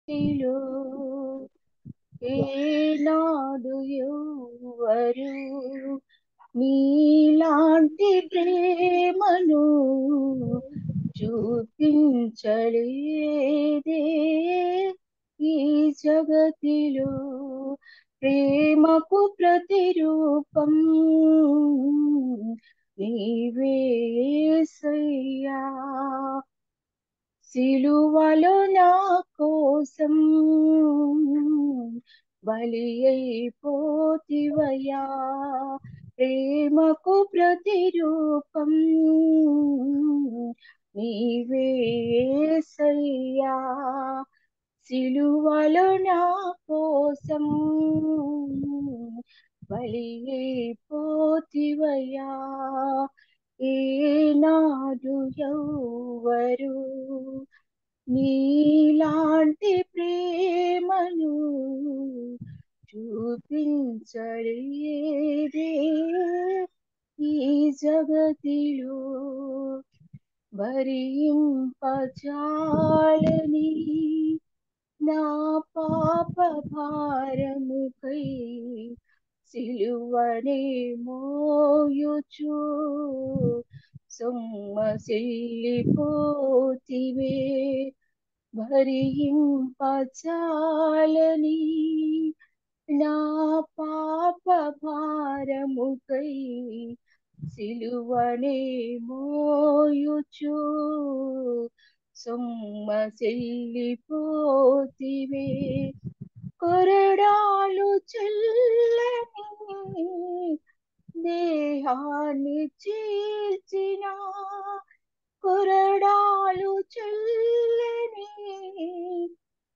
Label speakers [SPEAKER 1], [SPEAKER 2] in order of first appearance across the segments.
[SPEAKER 1] నీలో ఏనాడు ఎవరు నీలాంటి ప్రేమను చూపించలేదే ఈ జగతిలో. ప్రేమకు ప్రతిరూపం నీవే యేసయ్యా. సిలువలో నా కోసం బలి అయిపోతివయ్యా. ప్రేమకు ప్రతిరూపం నీవే యేసయ్యా. సిలువలో నా కోసం బలి అయిపోతివయ్యా. ఏనాడు ఎవ్వరు నీలాంటి ప్రేమను చూపించలేదే ఈ జగతిలో. భరింపజాలని నా పాప భారముకై సిలువనే మోయుచు సొమ్మసిల్లిపోతివే. భరింపజాలని నా పాప భారముకై సిలువనే మోయుచు సొమ్మసిల్లిపోతివే. కొరడాలు చల్లని దేహాన్ని చీల్చిన, కొరడాలు చల్లని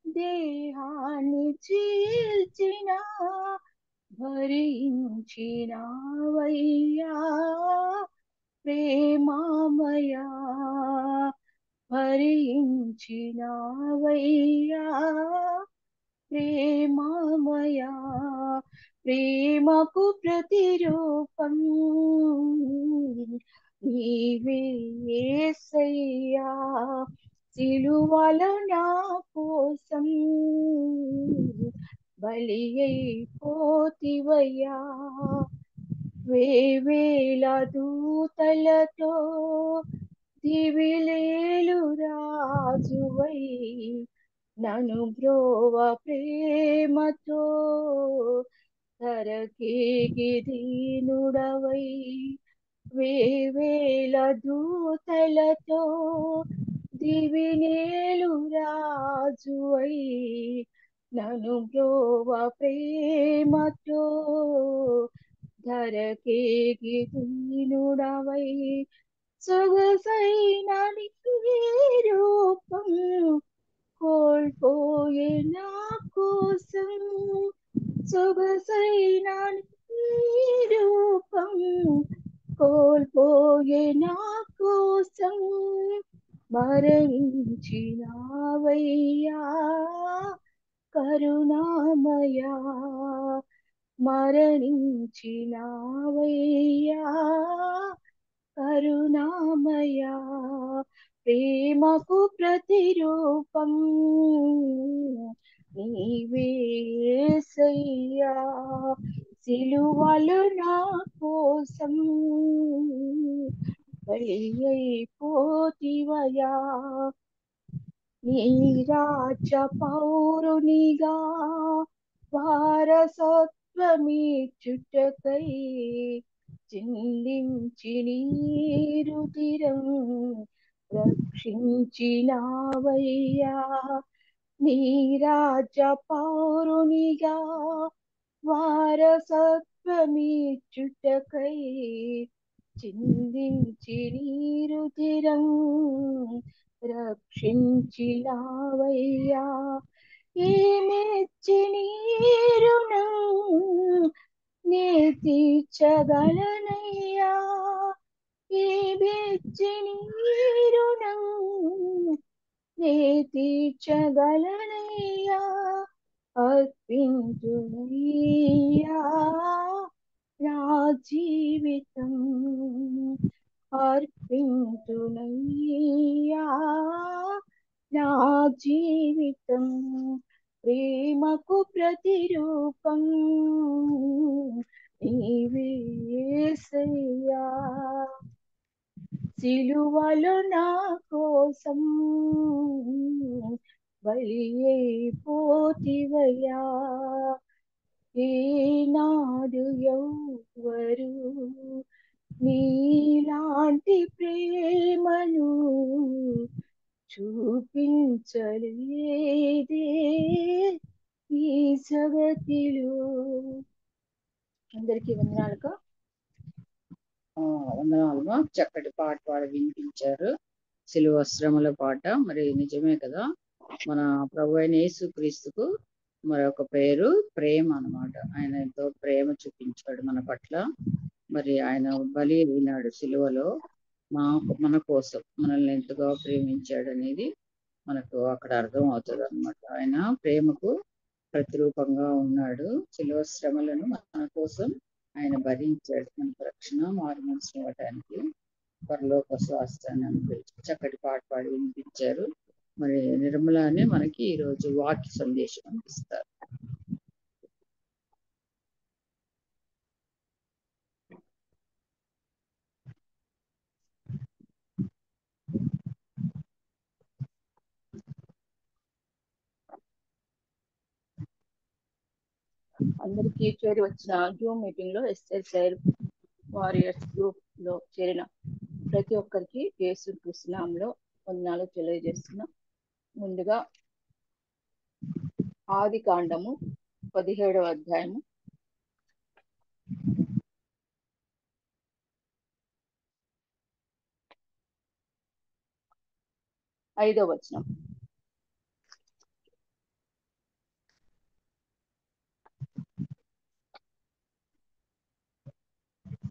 [SPEAKER 1] దేహాన్ని చీల్చిన భరించినావయ్యా ప్రేమామయా. భరించినావయ్యా ప్రేమామయా. ప్రేమకు ప్రతిరూపం నీవే యేసయ్యా. సిలువలో నా కోసం బలి అయిపోతివయ్యా. వేవేల దూతలతో దివిలేలు రాజువై నను బ్రోవ ప్రేమతో ధరకేగి దీనుడవై. వేవేల దూతలతో దివినేలు రాజువై నను బ్రోవ ప్రేమతో ధరకేగి దీనుడవై. సొగసైన నీ రూపం కోల్పోయే నా కోసం, సొగసైన నీ రూపం కోల్పోయే నా కోసం మరణించినావయ్యా కరుణామయా. మరణించినావయ్యా కరుణామయా. ప్రేమకు ప్రతిరూపం నీవే యేసయ్యా. సిలువలో నా కోసం బలి అయిపోతివయ్యా. నీ రాజ్య పౌరునిగా వారసత్వమిచ్చుటకై చిందించి నీ రుధిరం రక్షించినావయ్యా. నీ రాజ్య పౌరునిగా వారసత్వమిచ్చుటకై చిందించి నీ రుధిరం రక్షించినావయ్యా. ఏమెచ్చి నీ రుణం నే తీర్చగలనయ్యా. ఏమెచ్చి నీ రుణం నే తీర్చగలనయ్యా. అర్పించునయ్యా నా జీవితం, అర్పించునయ్యా నా జీవితం ప్రేమకు ప్రతిరూపం నీవే యేసయ్యా. సిలువలో నా కోసం బలి అయిపోతివయ్యా. ఏనాడు ఎవ్వరు నీలాంటి ప్రేమను చూపించలేదే ఈ జగతిలో. అందరికీ వందనాలుగా.
[SPEAKER 2] వందనాలుగా. చక్కటి పాట పాడి వినిపించారు, సిలువ శ్రమల పాట. మరి నిజమే కదా, మన ప్రభు అయిన యేసుక్రీస్తుకు మరొక పేరు ప్రేమ అన్నమాట. ఆయన ఎంతో ప్రేమ చూపించాడు మన పట్ల. మరి ఆయన బలి అయినాడు సిలువలో మన కోసం, మనల్ని ఎంతగా ప్రేమించాడు అనేది మనకు అక్కడ అర్థం అవుతుంది అనమాట. ఆయన ప్రేమకు ప్రతిరూపంగా ఉన్నాడు. సిలువ శ్రమలను మన కోసం ఆయన భరించాడు, మనకు రక్షణ మారు మనసు ఇవ్వటానికి, పరలోక స్వాస్థ్యాన్ని అనుభవించి. చక్కటి పాట పాడి వినిపించారు. మరి నిర్మలానే మనకి ఈరోజు వాక్య సందేశం అందిస్తారు.
[SPEAKER 1] అందరికీ చేరి వచ్చిన జూమ్ మీటింగ్ లో ఎస్ఎస్ఐ వారియర్స్ గ్రూప్ లో చేరిన ప్రతి ఒక్కరికి యేసుక్రీస్తు నామములో వందనాలు తెలియజేస్తున్నా. ముందుగా ఆదికాండము 17వ అధ్యాయము 5వ వచనం.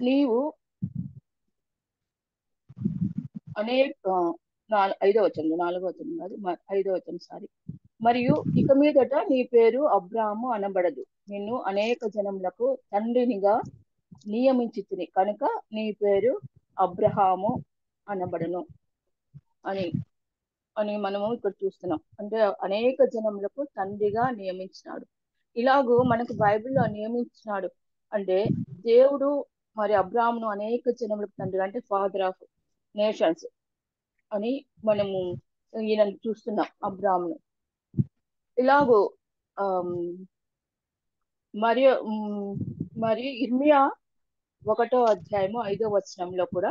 [SPEAKER 1] నీవు అనేక 5వ వచనం, 4వ వచనం కాదు, 5వ వచనం సారీ. మరియు ఇక మీదట నీ పేరు అబ్రాహాము అనబడదు, నిన్ను అనేక జనములకు తండ్రినిగా నియమించితిని కనుక నీ పేరు అబ్రహాము అనబడను అని అని మనము ఇక్కడ చూస్తున్నాం. అంటే అనేక జనములకు తండ్రిగా నియమించినాడు. ఇలాగూ మనకు బైబిల్లో నియమించినాడు అంటే దేవుడు మరి అబ్రాహామును అనేక జనములకు తండ్రిగా, అంటే ఫాదర్ ఆఫ్ నేషన్స్ అని మనము ఈయన చూస్తున్నాం అబ్రాహామును. ఇలాగూ మరియు ఇర్మియా 1వ అధ్యాయము 5వ వచనంలో కూడా,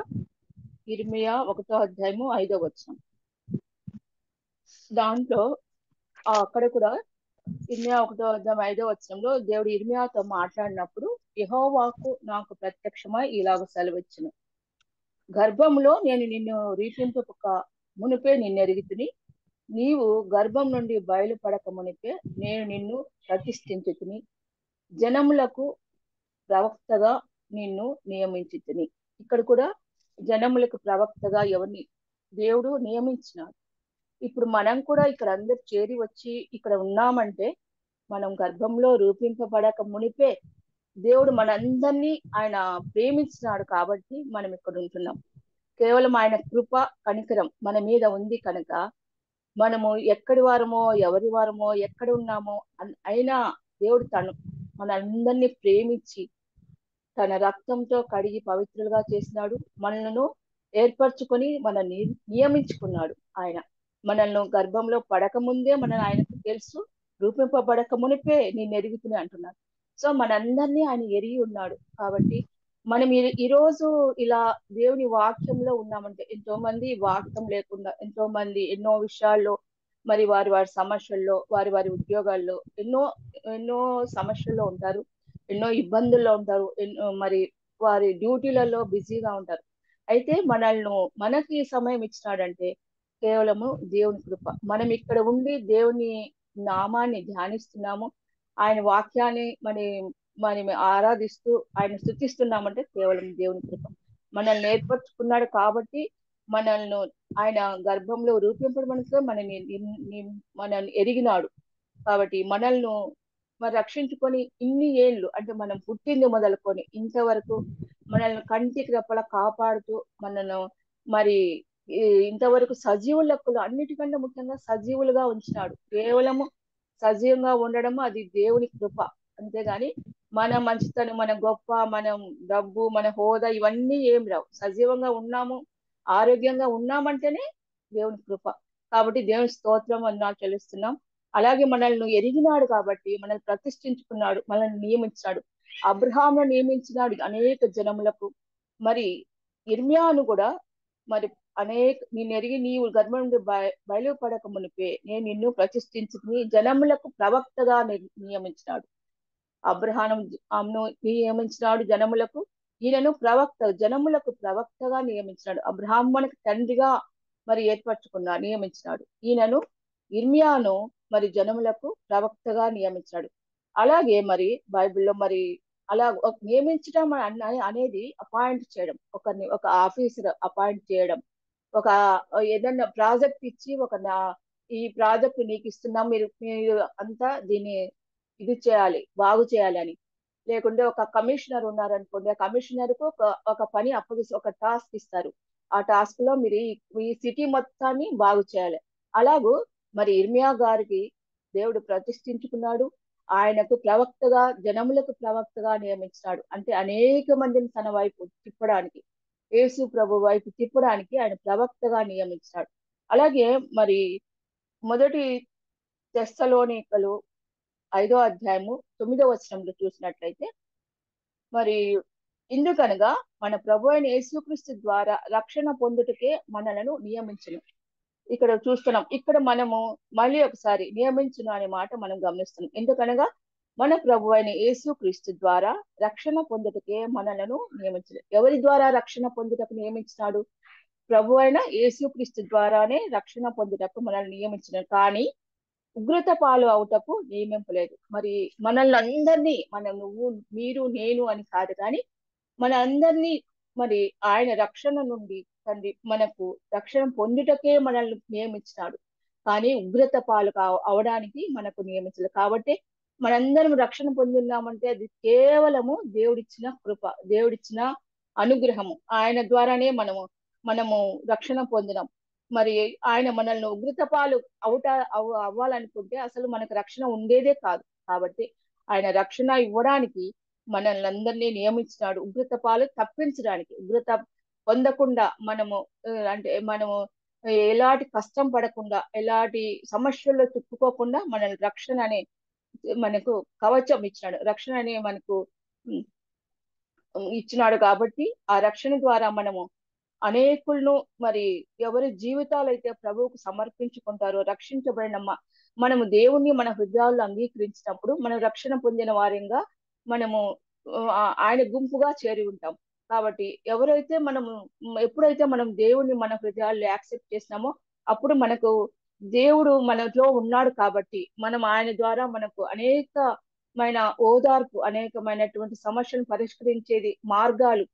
[SPEAKER 1] ఇర్మియా 1వ అధ్యాయము 5వ వచనం, దాంట్లో అక్కడ కూడా ఇర్మియా 1వ అధ్యాయం 5వ వచనంలో దేవుడు ఇర్మియాతో మాట్లాడినప్పుడు, యెహోవాకు నాకు ప్రత్యక్షమై ఇలాగ సెలవిచ్చును, గర్భంలో నేను నిన్ను రీతింపక మునిపే నిన్నెరిగితిని, నీవు గర్భం నుండి బయలుపడక మునిపే నేను నిన్ను ప్రతిష్ఠించుతిని, జనములకు ప్రవక్తగా నిన్ను నియమించుతిని. ఇక్కడ కూడా జనములకు ప్రవక్తగా ఎవరిని దేవుడు నియమించినాడు. ఇప్పుడు మనం కూడా ఇక్కడ అందరు చేరి వచ్చి ఇక్కడ ఉన్నామంటే మనం గర్భంలో రూపింపబడక మునిపే దేవుడు మనందరినీ ఆయన ప్రేమించినాడు కాబట్టి మనం ఇక్కడ ఉంటున్నాం. కేవలం ఆయన కృప కనికరం మన మీద ఉంది కనుక మనము ఎక్కడి వారమో ఎవరి వారమో ఎక్కడ ఉన్నామో అయినా దేవుడు మనందరినీ ప్రేమించి తన రక్తంతో కడిగి పవిత్రులుగా చేసినాడు. మనలను ఏర్పరచుకొని మనల్ని నియమించుకున్నాడు. ఆయన మనల్ని గర్భంలో పడక ముందే ఆయనకు తెలుసు, రూపింపబడక మునిపే నేను ఎరుగుతుని అంటున్నాడు. సో మనందరినీ ఆయన ఎరిగి ఉన్నాడు. కాబట్టి మనం ఈరోజు ఇలా దేవుని వాక్యంలో ఉన్నామంటే, ఎంతో మంది వాక్యం లేకుండా, ఎంతో మంది ఎన్నో విషయాల్లో మరి వారి సమస్యల్లో, వారి ఉద్యోగాల్లో ఎన్నో ఎన్నో సమస్యల్లో ఉంటారు, ఎన్నో ఇబ్బందుల్లో ఉంటారు, మరి వారి డ్యూటీలలో బిజీగా ఉంటారు. అయితే మనకి సమయం ఇచ్చినాడంటే కేవలము దేవుని కృప. మనం ఇక్కడ ఉండి దేవుని నామాన్ని ధ్యానిస్తున్నాము, ఆయన వాక్యాన్ని మనం ఆరాధిస్తూ ఆయన స్తుతిస్తున్నామంటే కేవలం దేవుని కృప. మనల్ని ఏర్పరచుకున్నాడు కాబట్టి మనల్ని ఆయన గర్భంలో రూపింపబడితో మనల్ని ఎరిగినాడు. కాబట్టి మనల్ని రక్షించుకొని ఇన్ని ఏళ్ళు, అంటే మనం పుట్టింది మొదలుకొని ఇంతవరకు మనల్ని కంటికి రెప్పలా కాపాడుతూ మనల్ని మరి ఇంతవరకు సజీవ లెక్కలు అన్నిటికంటే ముఖ్యంగా సజీవులుగా ఉంచినాడు. కేవలము సజీవంగా ఉండడం అది దేవుని కృప. అంతేగాని మన మంచితనం, మన గొప్ప, మనం డబ్బు, మన హోదా ఇవన్నీ ఏం రావు. సజీవంగా ఉన్నాము, ఆరోగ్యంగా ఉన్నామంటేనే దేవుని కృప. కాబట్టి దేవుని స్తోత్రం వందనాలు చెల్లిస్తున్నాం. అలాగే మనల్ని ఎరిగినాడు కాబట్టి మనల్ని ప్రతిష్ఠించుకున్నాడు, మనల్ని నియమించాడు. అబ్రహామును నియమించినాడు అనేక జనములకు. మరి ఇర్మియాను కూడా మరి నిన్ను ఎరిగి నీవు గర్భం నుండి బయలుపడక మునిపే నేను నిన్ను ప్రతిష్ఠించుకుని జనములకు ప్రవక్తగా నియమించినాడు. అబ్రహామును నియమించినాడు జనములకు, ఈయనను జనములకు ప్రవక్తగా నియమించినాడు. అబ్రహాము మనకు తండ్రిగా మరి నియమించినాడు. ఈయనను ఇర్మియాను మరి జనములకు ప్రవక్తగా నియమించాడు. అలాగే మరి బైబిల్లో మరి అలా నియమించడం అనేది అపాయింట్ చేయడం, ఒక ఆఫీసర్ అపాయింట్ చేయడం, ఒక ఏదన్నా ప్రాజెక్ట్ ఇచ్చి ఈ ప్రాజెక్ట్ నీకు ఇస్తున్నాం, మీరు అంతా దీన్ని ఇది చేయాలి, బాగు చేయాలని. లేకుంటే ఒక కమిషనర్ ఉన్నారనుకోండి, ఆ కమిషనర్ కు ఒక పని అప్పగిస్తారు, ఒక టాస్క్ ఇస్తారు. ఆ టాస్క్ లో మీరు ఈ సిటీ మొత్తాన్ని బాగు చేయాలి. అలాగూ మరి ఇర్మియా గారికి దేవుడు ప్రతిష్ఠించుకున్నాడు. ఆయనకు ప్రవక్తగా, జనములకు ప్రవక్తగా నియమించినాడు. అంటే అనేక మందిని తన వైపు తిప్పడానికి, యేసు ప్రభు వైపు తిప్పడానికి ఆయన ప్రవక్తగా నియమించాడు. అలాగే మరి మొదటి తెస్సలోనికలు 5వ అధ్యాయము 9వ వచనంలో చూసినట్లయితే, మరి ఇందుకనగా మన ప్రభు అయిన యేసుక్రీస్తు ద్వారా రక్షణ పొందుటకే మనలను నియమించును. ఇక్కడ చూస్తున్నాం. ఇక్కడ మనము మళ్ళీ ఒకసారి నియమించును అనే మాట మనం గమనిస్తున్నాం. ఎందుకనగా మన ప్రభు అయిన యేసుక్రీస్తు ద్వారా రక్షణ పొందుటకే మనలను నియమించలేదు. ఎవరి ద్వారా రక్షణ పొందుటకు నియమించినాడు? ప్రభు అయిన యేసుక్రీస్తు ద్వారానే రక్షణ పొందుటకు మనల్ని నియమించినాడు. కానీ ఉగ్రత పాలు అవుటకు నియమింపలేదు. మరి మనల్ని అందరినీ, నువ్వు, మీరు, నేను అని కాదు, కానీ మన అందరినీ మరి ఆయన రక్షణ నుండి తండ్రి మనకు రక్షణ పొందుటకే మనల్ని నియమించినాడు. కానీ ఉగ్రత పాలు అవడానికి మనకు నియమించలేదు. కాబట్టి మనందరం రక్షణ పొందున్నామంటే అది కేవలము దేవుడిచ్చిన కృప, దేవుడిచ్చిన అనుగ్రహము. ఆయన ద్వారానే మనము రక్షణ పొందినాం. మరి ఆయన మనల్ని ఉగ్రత పాలు అవ్వాలనుకుంటే అసలు మనకు రక్షణ ఉండేదే కాదు. కాబట్టి ఆయన రక్షణ ఇవ్వడానికి మనల్ని అందరినీ నియమించినాడు, ఉగ్రత పాలు తప్పించడానికి. ఉగ్రత పొందకుండా మనము ఎలాంటి కష్టం పడకుండా, ఎలాంటి సమస్యల్లో చిక్కుకోకుండా మనల్ని రక్షణ అనే మనకు కవచం ఇచ్చినాడు, రక్షణ అనే మనకు ఇచ్చినాడు. కాబట్టి ఆ రక్షణ ద్వారా మనము అనేకులను మరి ఎవరి జీవితాలు అయితే ప్రభువుకు సమర్పించుకుంటారో, మనము దేవుణ్ణి మన హృదయాల్లో అంగీకరించినప్పుడు మనం రక్షణ పొందిన వారంగా మనము ఆయన గుంపుగా చేరి ఉంటాం. కాబట్టి ఎప్పుడైతే మనం దేవుణ్ణి మన హృదయాల్లో యాక్సెప్ట్ చేసినామో అప్పుడు మనకు దేవుడు మనలో ఉన్నాడు. కాబట్టి మనం ఆయన ద్వారా మనకు అనేకమైన ఓదార్పు, అనేకమైనటువంటి సమస్యలను పరిష్కరించేది మార్గాలు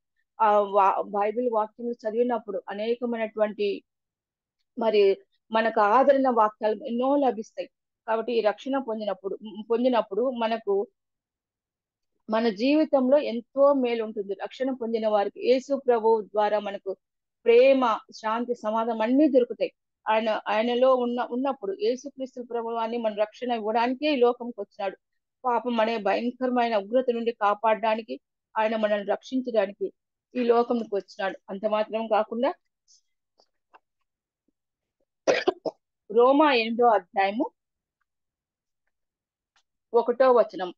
[SPEAKER 1] బైబిల్ వాక్యం చదివినప్పుడు అనేకమైనటువంటి మరి మనకు ఆదరణ వాక్యాలు ఎన్నో లభిస్తాయి. కాబట్టి ఈ రక్షణ పొందినప్పుడు మనకు మన జీవితంలో ఎంతో మేలు ఉంటుంది. రక్షణ పొందిన వారికి యేసు ప్రభు ద్వారా మనకు ప్రేమ, శాంతి, సమాధానం అన్ని దొరుకుతాయి. ఆయనలో ఉన్నప్పుడు యేసుక్రీస్తు ప్రభువాన్ని మన రక్షణ ఇవ్వడానికే ఈ లోకంకి వచ్చినాడు. పాపం అనే భయంకరమైన ఉగ్రత నుండి కాపాడడానికి, ఆయన మనల్ని రక్షించడానికి ఈ లోకంకి వచ్చినాడు. అంత మాత్రం కాకుండా రోమా 8వ అధ్యాయము 1వ వచనం,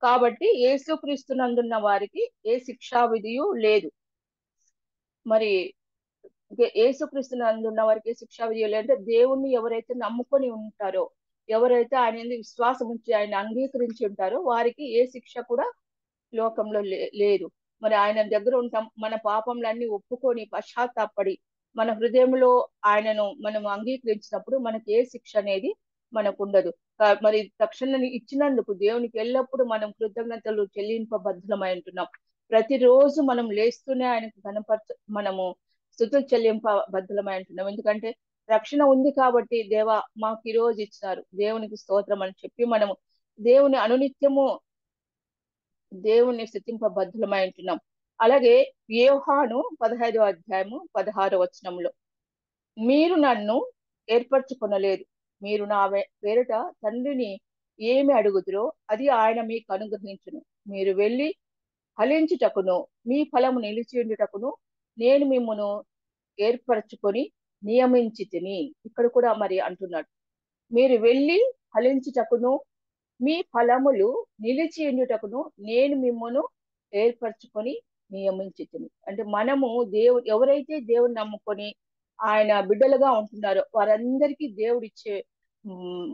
[SPEAKER 1] కాబట్టి యేసుక్రీస్తునందున్న వారికి ఏ శిక్షా విధియు లేదు. మరి యేసుక్రీస్తునందున్న వారికి ఏ శిక్షా విధియు లేదంటే దేవుణ్ణి ఎవరైతే నమ్ముకొని ఉంటారో, ఎవరైతే ఆయన విశ్వాసం ఉంచి ఆయన అంగీకరించి ఉంటారో వారికి ఏ శిక్ష కూడా లోకంలో లేదు. మరి ఆయన దగ్గర ఉంటాం. మన పాపంలన్నీ ఒప్పుకొని పశ్చాత్తాపడి మన హృదయంలో ఆయనను మనం అంగీకరించినప్పుడు మనకి ఏ శిక్ష అనేది మనకు ఉండదు. మరి రక్షణ ఇచ్చినందుకు దేవునికి ఎల్లప్పుడూ మనం కృతజ్ఞతలు చెల్లింపబద్ధులమై ఉంటున్నాం. ప్రతిరోజు మనం లేస్తూనే ఆయనకు మనము స్తుతులు చెల్లింపబద్ధులమై ఉంటున్నాం. ఎందుకంటే రక్షణ ఉంది కాబట్టి దేవా మాకు ఈ రోజు ఇచ్చినారు, దేవునికి స్తోత్రం అని చెప్పి మనము దేవుని అనునిత్యము దేవుణ్ణి స్తుతింపబద్ధులమై ఉంటున్నాం. అలాగే యోహాను 15వ అధ్యాయము 16వ వచనంలో, మీరు నన్ను ఏర్పరచుకొనలేదు, మీరు నా పేరిట తండ్రిని ఏమి అడుగుదురో అది ఆయన మీకు అనుగ్రహించును, మీరు వెళ్ళి ఫలించుటకును మీ ఫలము నిలిచియుండుటకును నేను మిమ్మును ఏర్పరచుకొని నియమించితిని. ఇక్కడ కూడా మరి అంటున్నాడు, మీరు వెళ్ళి ఫలించుటకును మీ ఫలములు నిలిచియుండుటకును నేను మిమ్మును ఏర్పరచుకొని నియమించితిని. అంటే మనము ఎవరైతే దేవుని నమ్ముకొని ఆయన బిడ్డలుగా ఉంటున్నారో వారందరికీ దేవుడిచ్చే ఉమ్,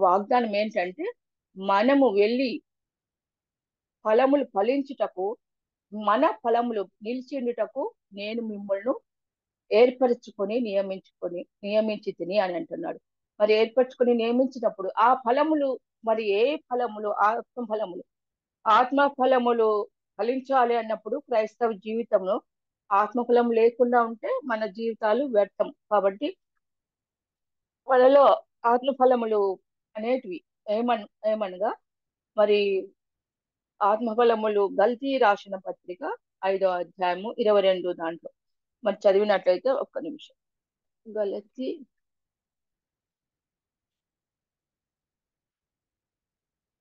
[SPEAKER 1] వాగ్దానం ఏంటంటే, మనము వెళ్ళి ఫలములు ఫలించుటకు, మన ఫలములు నిలిచిండుటకు నేను మిమ్మల్ని ఏర్పరచుకొని నియమించి తిని అని అంటున్నాడు. మరి ఏర్పరచుకొని నియమించినప్పుడు ఆ ఫలములు, మరి ఏ ఫలములు? ఆత్మ ఫలములు ఫలించాలి అన్నప్పుడు క్రైస్తవ జీవితంలో ఆత్మఫలం లేకుండా ఉంటే మన జీవితాలు వ్యర్థం. కాబట్టి వాళ్ళలో ఆత్మఫలములు అనేటివి ఏమనగా, మరి ఆత్మఫలములు గల్తీ రాసిన పత్రిక 5వ అధ్యాయము 22 దాంట్లో మరి చదివినట్లయితే, ఒక్క నిమిషం. గలతీ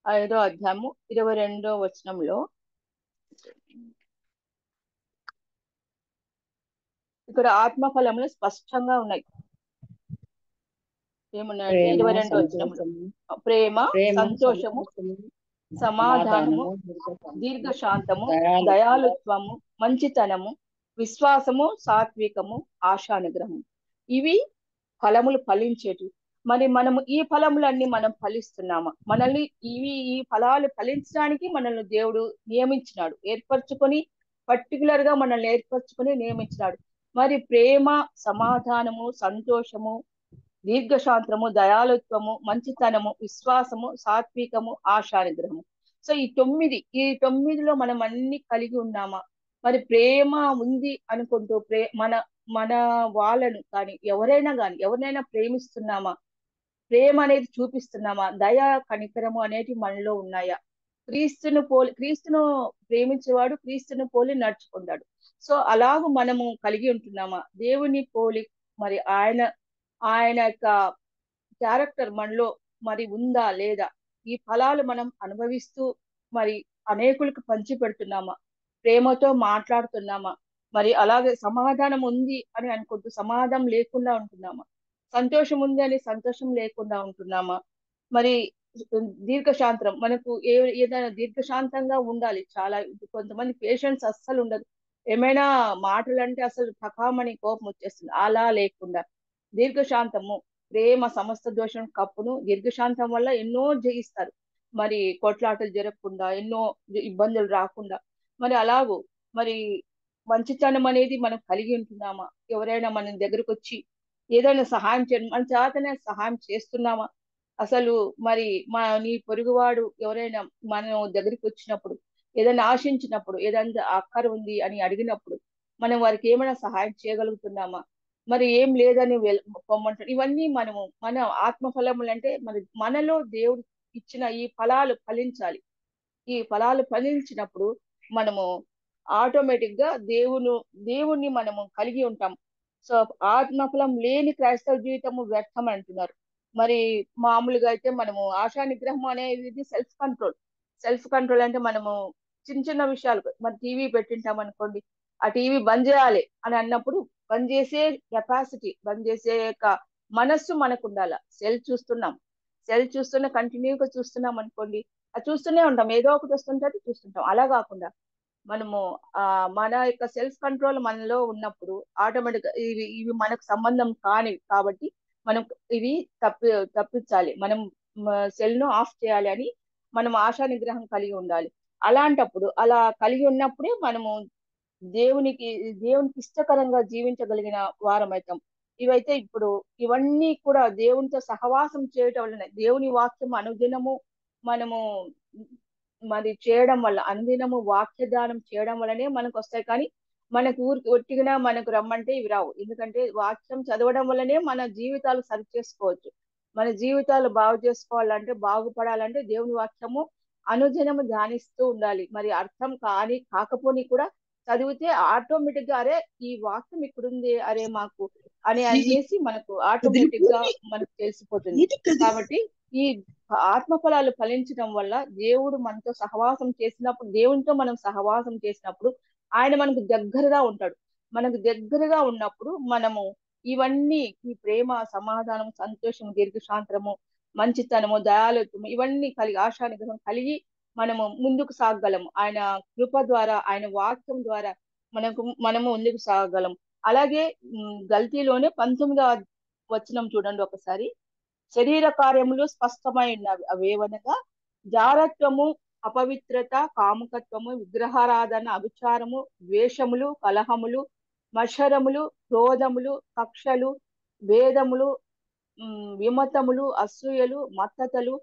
[SPEAKER 1] 5వ అధ్యాయము 22వ వచనంలో ఇక్కడ ఆత్మఫలములు స్పష్టంగా ఉన్నాయి. ఏమున్నాయంటే
[SPEAKER 2] ప్రేమ,
[SPEAKER 1] 22వ వచనంలో,
[SPEAKER 2] సంతోషము,
[SPEAKER 1] ప్రేమ,
[SPEAKER 2] ప్రేమ,
[SPEAKER 1] సంతోషము,
[SPEAKER 2] సంతోషము,
[SPEAKER 1] సమాధానము,
[SPEAKER 2] సమాధానము,
[SPEAKER 1] దీర్ఘశాంతము,
[SPEAKER 2] దయాళుత్వము,
[SPEAKER 1] దయాళుత్వము, మంచితనము, విశ్వాసము, సాత్వికము, ఆశానిగ్రహం. ఇవి ఫలములు ఫలించేటివి. మరి మనము ఈ ఫలములన్నీ మనం ఫలిస్తున్నామా? మనల్ని ఈ ఫలాలు ఫలించడానికి మనల్ని దేవుడు నియమించినాడు, ఏర్పరచుకొని, పర్టికులర్ గా మనల్ని ఏర్పరచుకొని నియమించినాడు. మరి ప్రేమ, సమాధానము, సంతోషము, దీర్ఘశాంతము, దయాళుత్వము, మంచితనము, విశ్వాసము, సాత్వికము, ఆశానిగ్రహము. సో ఈ తొమ్మిదిలో మనం అన్ని కలిగి ఉన్నామా? మరి ప్రేమ ఉంది అనుకుంటూ మన మన వాళ్ళను కానీ ఎవరినైనా ప్రేమిస్తున్నామా? ప్రేమ అనేది చూపిస్తున్నామా? దయ, కనికరము అనేటివి మనలో ఉన్నాయా? క్రీస్తును ప్రేమించేవాడు క్రీస్తును పోలి నడుచుకుంటాడు. సో అలాగూ మనము కలిగి ఉంటున్నామా? దేవుని పోలి మరి ఆయన యొక్క క్యారెక్టర్ మనలో మరి ఉందా లేదా? ఈ ఫలాలు మనం అనుభవిస్తూ మరి అనేకులకు పంచి పెడుతున్నామా? ప్రేమతో మాట్లాడుతున్నామా? మరి అలాగే సమాధానం ఉంది అని అనుకుంటూ సమాధానం లేకుండా ఉంటున్నామా? సంతోషం ఉంది అని సంతోషం లేకుండా ఉంటున్నామా? మరి దీర్ఘశాంతం, మనకు ఏదైనా దీర్ఘశాంతంగా ఉండాలి. చాలా కొంతమంది పేషెన్స్ అస్సలు ఉండదు. ఏమైనా మాటలంటే అసలు పకామని కోపం వచ్చేస్తుంది. అలా లేకుండా దీర్ఘశాంతము, ప్రేమ సమస్త దోషం కప్పును, దీర్ఘశాంతం వల్ల ఎన్నో జయిస్తారు. మరి కొట్లాటలు జరగకుండా, ఎన్నో ఇబ్బందులు రాకుండా. మరి అలాగూ మరి మంచితనం అనేది మనం కలిగి ఉంటున్నామా? ఎవరైనా మన దగ్గరకు వచ్చి ఏదైనా సహాయం చేయడం, మన చేతనే సహాయం చేస్తున్నామా? అసలు మరి నీ పొరుగువాడు ఎవరైనా మన దగ్గరికి వచ్చినప్పుడు, ఏదైనా ఆశించినప్పుడు, ఏదైనా అక్కర ఉంది అని అడిగినప్పుడు మనం వారికి ఏమైనా సహాయం చేయగలుగుతున్నామా? మరి ఏం లేదని పొమ్మంటాడు. ఇవన్నీ మన ఆత్మఫలములు అంటే మనలో దేవుడు ఇచ్చిన ఈ ఫలాలు ఫలించాలి. ఈ ఫలాలు ఫలించినప్పుడు మనము ఆటోమేటిక్ గా దేవుణ్ణి మనము కలిగి ఉంటాం. సో ఆత్మఫలం లేని క్రైస్తవ జీవితము వ్యర్థం అంటున్నారు. మరి మామూలుగా అయితే మనము ఆశా నిగ్రహం అనేది సెల్ఫ్ కంట్రోల్ అంటే మనము చిన్న చిన్న విషయాలు, మరి టీవీ పెట్టింటాం అనుకోండి, ఆ టీవీ బంద్ చేయాలి అని అన్నప్పుడు బంద్ చేసే కెపాసిటీ, బంద్ చేసే యొక్క మనస్సు మనకు ఉండాల. సెల్ చూస్తున్నా కంటిన్యూగా చూస్తున్నాం అనుకోండి, అది చూస్తూనే ఉంటాం, ఏదో ఒకటి వస్తుంటే చూస్తుంటాం. అలా కాకుండా మనము మన యొక్క సెల్ఫ్ కంట్రోల్ మనలో ఉన్నప్పుడు ఆటోమేటిక్ ఇవి మనకు సంబంధం కానివి కాబట్టి మనం ఇవి తప్పించాలి. మనం సెల్ ను ఆఫ్ చేయాలి అని మనం ఆశా నిగ్రహం కలిగి ఉండాలి. అలాంటప్పుడు అలా కలిగి ఉన్నప్పుడే మనము దేవునికి ఇష్టకరంగా జీవించగలిగిన వారమవుతాం. ఇవన్నీ కూడా దేవునితో సహవాసం చేయటం వలన, దేవుని వాక్యం అనుదినము మనము మరి చేయడం వల్ల, అనుదినము వాక్య ధ్యానం చేయడం వల్లనే మనకు వస్తాయి. కానీ మనకు ఊరికి ఒట్టిగా మనకు రమ్మంటే ఇవి రావు. ఎందుకంటే వాక్యం చదవడం వల్లనే మన జీవితాలు సరి చేసుకోవచ్చు. మన జీవితాలు బాగు చేసుకోవాలంటే, బాగుపడాలంటే దేవుని వాక్యము అనుదినము ధ్యానిస్తూ ఉండాలి. మరి అర్థం కాకపోని కూడా చదివితే ఆటోమేటిక్ గా అరే ఈ వాక్యం ఇక్కడుంది అరే మాకు అని అనేసి మనకు ఆటోమేటిక్ గా మనకు తెలిసిపోతుంది. కాబట్టి ఈ ఆత్మ ఫలాలు ఫలించడం వల్ల దేవుడు మనతో సహవాసం చేసినప్పుడు, దేవునితో మనం సహవాసం చేసినప్పుడు ఆయన మనకు దగ్గరగా ఉంటాడు. మనకు దగ్గరగా ఉన్నప్పుడు మనము ఇవన్నీ ఈ ప్రేమ, సమాధానం, సంతోషం, దీర్ఘశాంతము, మంచితనము, దయాళుత్వము ఇవన్నీ కలిగి ఆశానిగ్రహం కలిగి మనము ముందుకు సాగగలము. ఆయన కృప ద్వారా, ఆయన వాక్యం ద్వారా మనము ముందుకు సాగగలం. అలాగే గల్తీలోనే 19వ వచనం చూడండి ఒకసారి. శరీర కార్యములు స్పష్టమై ఉన్నవి, అవేవనగా జారత్వము, అపవిత్రత, కాముకత్వము, విగ్రహారాధన, అభిచారము, ద్వేషములు, కలహములు, మత్సరములు, క్రోధములు, కక్షలు, భేదములు, విమతములు, అసూయలు, మత్తతలు,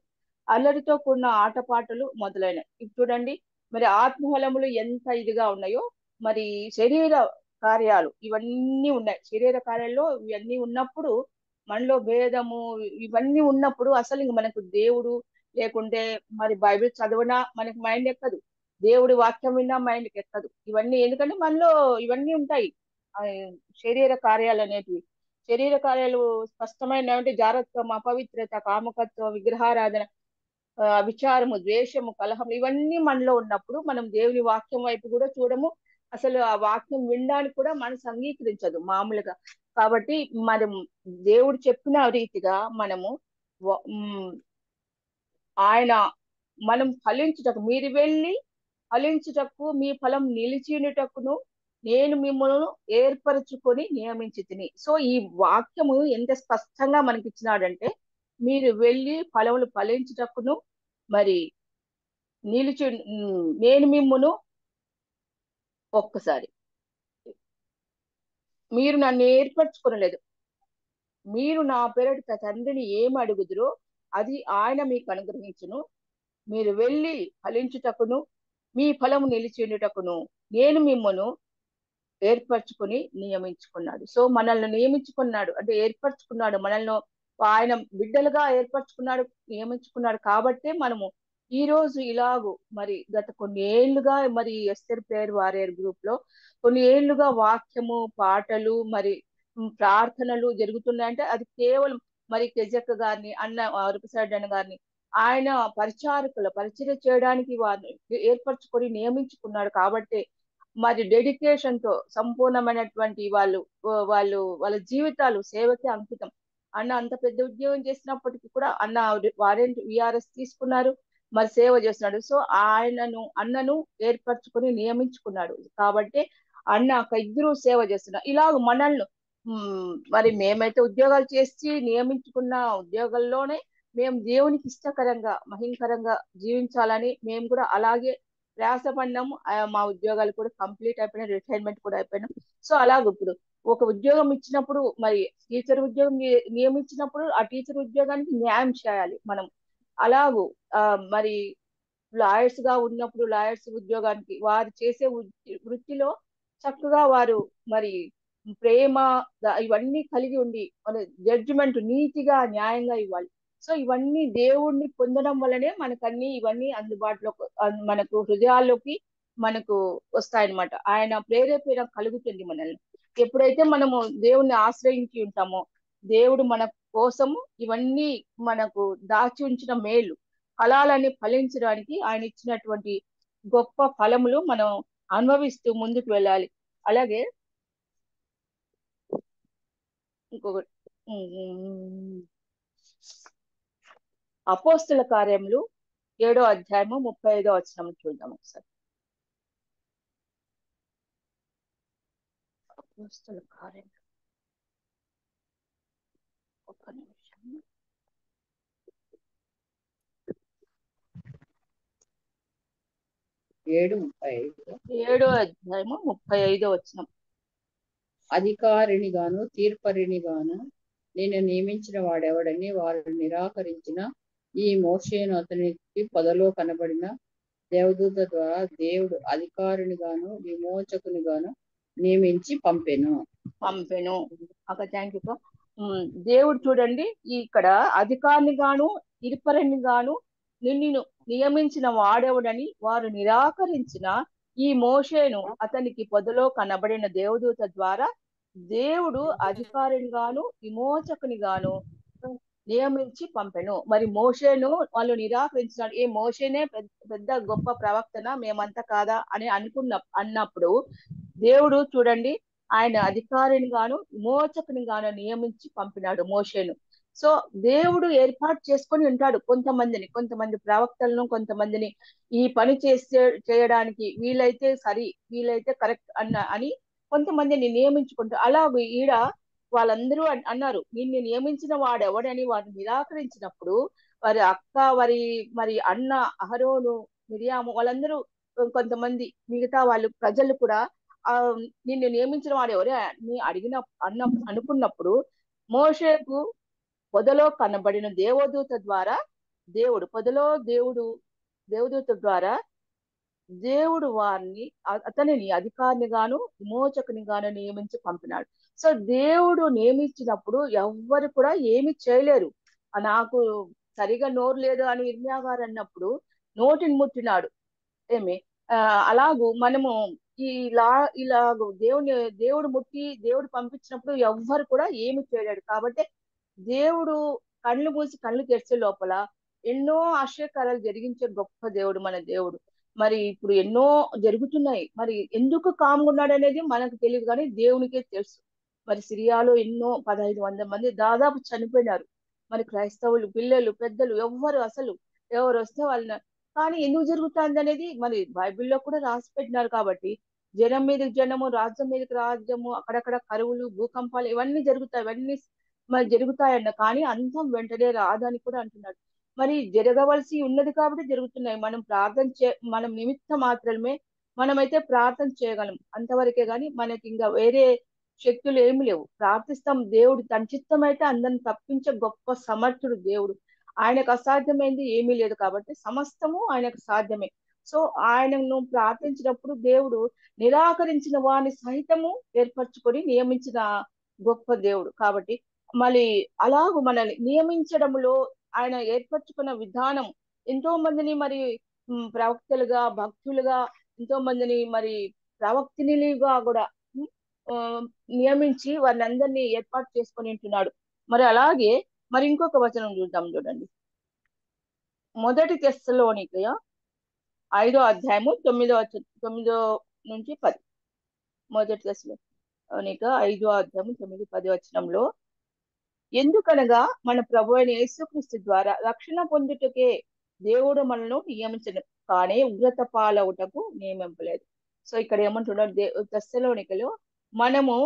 [SPEAKER 1] అల్లరితో కూడిన ఆటపాటలు మొదలైనవి. ఇది చూడండి, మరి ఆత్మఫలములు ఎంత ఇదిగా ఉన్నాయో మరి శరీర కార్యాలు ఇవన్నీ ఉన్నాయి. శరీర కార్యాల్లో ఇవన్నీ ఉన్నప్పుడు మనలో భేదము ఇవన్నీ ఉన్నప్పుడు అసలు ఇంక మనకు దేవుడు లేకుంటే మరి బైబిల్ చదవనా మనకి మైండ్ ఎక్కదు, దేవుడి వాక్యం విన్నా మైండ్కి ఎక్కదు. ఇవన్నీ ఎందుకంటే మనలో ఇవన్నీ ఉంటాయి. శరీర కార్యాలు అనేటివి. శరీర కార్యాలు స్పష్టమైన అంటే జారత్వం, అపవిత్రత, కామకత్వం, విగ్రహారాధన, విచారము, ద్వేషము, కలహం ఇవన్నీ మనలో ఉన్నప్పుడు మనం దేవుని వాక్యం వైపు కూడా చూడము. అసలు ఆ వాక్యం వినడానికి కూడా మనసు అంగీకరించదు మామూలుగా. కాబట్టి మనం దేవుడు చెప్పిన రీతిగా మనము ఆయన మనం ఫలించుటకు, మీరు వెళ్ళి ఫలించుటకు మీ ఫలం నిలిచినటకును నేను మిమ్మల్ని ఏర్పరచుకొని నియమించి తిని. సో ఈ వాక్యము ఎంత స్పష్టంగా మనకి ఇచ్చినాడంటే మీరు వెళ్ళి ఫలములు ఫలించుటకును మరి నిలిచి నేను మిమ్మును ఒక్కసారి మీరు నన్ను ఏర్పరచుకొనలేదు, మీరు నా పేరిట తండ్రిని ఏమి అడుగుదురో అది ఆయన మీకు అనుగ్రహించును. మీరు వెళ్ళి ఫలించుటకును మీ ఫలము నిలిచియుటకును నేను మిమ్మను ఏర్పరచుకుని నియమించుకున్నాడు. సో మనల్ని నియమించుకున్నాడు అంటే ఏర్పరచుకున్నాడు, మనల్ని ఆయన బిడ్డలుగా ఏర్పరచుకున్నాడు, నియమించుకున్నాడు. కాబట్టే మనము ఈ రోజు ఇలాగూ మరి గత కొన్ని ఏళ్లుగా మరి ఎస్తర్ ప్రేయర్ వారియర్ గ్రూప్ లో కొన్ని ఏళ్లుగా వాక్యము, పాటలు, మరి ప్రార్థనలు జరుగుతున్నాయంటే అది కేవలం మరి కెజక్క గారిని అన్న రూపసాడ్ గారిని ఆయన పరిచర్య చేయడానికి వారిని ఏర్పరచుకొని నియమించుకున్నాడు. కాబట్టి మరి డెడికేషన్ తో సంపూర్ణమైనటువంటి వాళ్ళ జీవితాలు సేవకి అంకితం. అన్న అంత పెద్ద ఉద్యోగం చేసినప్పటికీ కూడా అన్న వారెంట్ విఆర్ఎస్ తీసుకున్నారు, మరి సేవ చేస్తున్నాడు. సో అన్నను ఏర్పరచుకొని నియమించుకున్నాడు. కాబట్టి అన్న ఇద్దరు సేవ చేస్తున్నారు. ఇలాగ మనల్ని మరి మేమైతే ఉద్యోగాలు చేసి నియమించుకున్న ఉద్యోగాల్లోనే మేము దేవునికి ఇష్టకరంగా మహింకరంగా జీవించాలని మేము కూడా అలాగే ప్రయాసపడినాము. మా ఉద్యోగాలు కూడా కంప్లీట్ అయిపోయినాయి, రిటైర్మెంట్ కూడా అయిపోయినాం. సో అలాగ ఇప్పుడు ఒక ఉద్యోగం ఇచ్చినప్పుడు మరి టీచర్ ఉద్యోగం నియమించినప్పుడు ఆ టీచర్ ఉద్యోగానికి న్యాయం చేయాలి మనం. అలాగూ మరి లాయర్స్ గా ఉన్నప్పుడు లాయర్స్ ఉద్యోగానికి వారు చేసే వృత్తిలో చక్కగా వారు మరి ప్రేమ ఇవన్నీ కలిగి ఉండి మన జడ్జిమెంట్ నీతిగా న్యాయంగా ఇవ్వాలి. సో ఇవన్నీ దేవుణ్ణి పొందడం వల్లనే మనకన్నీ ఇవన్నీ అందుబాటులో మనకు హృదయాల్లోకి మనకు వస్తాయన్నమాట. ఆయన ప్రేరేపణ కలుగుతుంది మనల్ని. ఎప్పుడైతే మనము దేవుణ్ణి ఆశ్రయించి ఉంటామో దేవుడు మన కోసము ఇవన్నీ మనకు దాచి ఉంచిన మేలు ఫలాలన్నీ ఫలించడానికి ఆయన ఇచ్చినటువంటి గొప్ప ఫలములు మనం అనుభవిస్తూ ముందుకు వెళ్ళాలి. అలాగే ఇంకొకటి అపోస్తుల కార్యములు 7వ అధ్యాయము 35వ వచనం చూద్దాం ఒకసారి. అపోస్తుల కార్యములు ఒక్క నిమిషం. 7వ అధ్యాయము 35వ వచనం.
[SPEAKER 2] అధికారిని గాను తీర్పరిని గాను నేను నియమించిన వాడెవడని వారు నిరాకరించిన ఈ మోషేను అతనికి పొదలో కనబడిన దేవదూత ద్వారా దేవుడు అధికారిని గాను విమోచకుని గాను నియమించి పంపెను.
[SPEAKER 1] ఒక థ్యాంక్ యూ. దేవుడు చూడండి ఇక్కడ అధికారిని గాను తీర్పరిని గాను నిన్ను నియమించిన వాడెవడని వారు నిరాకరించిన ఈ మోషేను అతనికి పొదలో కనబడిన దేవదూత ద్వారా దేవుడు అధికారినిగాను విమోచకునిగాను నియమించి పంపెను. మరి మోషేను వాళ్ళు నిరాకరించినాడు. ఏ మోషేనే పెద్ద గొప్ప ప్రవక్తన, మేమంతా కాదా అని అన్నప్పుడు దేవుడు చూడండి ఆయన అధికారిని గాను విమోచకుని గాను నియమించి పంపినాడు మోషేను. సో దేవుడు ఏర్పాటు చేసుకొని ఉంటాడు కొంతమంది ప్రవక్తలను, కొంతమందిని ఈ పని చేయడానికి వీలైతే సరి, వీలైతే కరెక్ట్ అని కొంతమందిని నియమించుకుంటారు. అలాగే ఈడ వాళ్ళందరూ అన్నారు నిన్ను నియమించిన వాడెవడని వారు నిరాకరించినప్పుడు వారి అక్క, మరి అన్న అహరోను, మిరియాము వాళ్ళందరూ కొంతమంది మిగతా వాళ్ళు ప్రజలు కూడా ఆ నిన్ను నియమించిన వాడు ఎవరే అని అనుకున్నప్పుడు మోషేకు పొదలో కనబడిన దేవదూత ద్వారా దేవదూత ద్వారా దేవుడు వారిని అతనిని అధికారిని గాను విమోచకుని గాను నియమించి పంపినాడు. సో దేవుడు నియమించినప్పుడు ఎవ్వరు కూడా ఏమి చేయలేరు. నాకు సరిగా నోరు లేదు అని ఇర్మియా గారు అన్నప్పుడు నోటిని ముట్టినాడు. అలాగూ మనము ఇలాగూ దేవుడు ముట్టి దేవుడు పంపించినప్పుడు ఎవ్వరు కూడా ఏమి చేయలేడు. కాబట్టి దేవుడు కళ్ళు మూసి కళ్ళు తెరిచే లోపల ఎన్నో ఆశ్చర్యకార్యాలు జరిగించే గొప్ప దేవుడు మన దేవుడు. మరి ఇప్పుడు ఎన్నో జరుగుతున్నాయి. మరి ఎందుకు కామ్గున్నాడు అనేది మనకు తెలియదు, కానీ దేవునికే తెలుసు. మరి సిరియాలో ఎన్నో 1500 మంది దాదాపు చనిపోయినారు. మరి క్రైస్తవులు, పిల్లలు, పెద్దలు ఎవరు వస్తే వాళ్ళని, కానీ ఎందుకు జరుగుతుంది అనేది మరి బైబిల్లో కూడా రాసి పెట్టినారు. కాబట్టి జనం మీదకి జనము, రాజ్యం మీదకి రాజ్యము, అక్కడక్కడ కరువులు, భూకంపాలు ఇవన్నీ మరి జరుగుతాయన్న, కానీ అంతం వెంటనే రాదని కూడా అంటున్నాడు. మరి జరగవలసి ఉన్నది కాబట్టి జరుగుతున్నాయి. మనం నిమిత్త మాత్రమే మనమైతే ప్రార్థన చేయగలం అంతవరకే, గాని మనకి ఇంకా వేరే శక్తులు ఏమి లేవు. ప్రార్థిస్తాం, దేవుడు తన చిత్తం అయితే అందరిని తప్పించే గొప్ప సమర్థుడు దేవుడు. ఆయనకు అసాధ్యమైంది ఏమీ లేదు, కాబట్టి సమస్తము ఆయనకు సాధ్యమే. సో ఆయనను ప్రార్థించినప్పుడు దేవుడు నిరాకరించిన వారిని సహితము ఏర్పరచుకొని నియమించిన గొప్ప దేవుడు. కాబట్టి మళ్ళీ అలాగూ మనల్ని నియమించడంలో ఆయన ఏర్పరచుకున్న విధానం ఎంతో మందిని మరి ప్రవక్తలుగా, భక్తులుగా, ఎంతో మందిని మరి ప్రవక్తినిగా కూడా నియమించి వారిని అందరినీ ఏర్పాటు చేసుకొని ఉంటున్నాడు. మరి అలాగే మరి ఇంకొక వచనం చూడండి. 1 తెస్సలోనికయ 5వ అధ్యాయము 9 నుంచి 10. 1 తెస్సలోనిక 5వ అధ్యాయము 9-10 వచనంలో, ఎందుకనగా మన ప్రభు అయిన యేసుక్రీస్తు ద్వారా రక్షణ పొందుటకే దేవుడు మనను నియమించను, కానీ ఉగ్రత పాలవుటకు నియమింపలేదు. సో ఇక్కడ ఏమంటున్నాడు, తెస్సలోనికలో మనము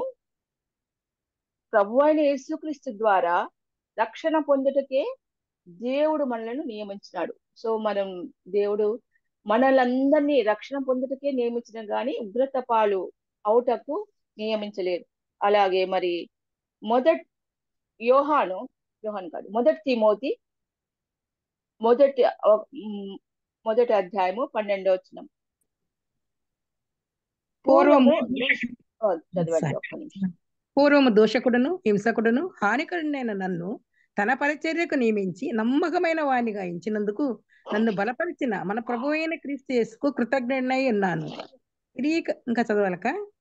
[SPEAKER 1] ప్రభు అయిన యేసుక్రీస్తు ద్వారా రక్షణ పొందుటకే దేవుడు మనలను నియమించినాడు. సో దేవుడు మనలందరినీ రక్షణ పొందుటకే నియమించిన, గాని ఉగ్రత పాలు అవుటకు నియమించలేదు. అలాగే మరి యోహాను కాదు, 1 తిమోతి 1 అధ్యాయము 12వ వచనం.
[SPEAKER 3] పూర్వము దోషకుడును, హింసకుడును, హానికరుడైన నన్ను తన పరిచర్యకు నియమించి నమ్మకమైన వాణిగా ఎంచినందుకు నన్ను బలపరిచిన మన ప్రభు అయిన క్రీస్తు యేసుకు కృతజ్ఞుడై ఉన్నాను.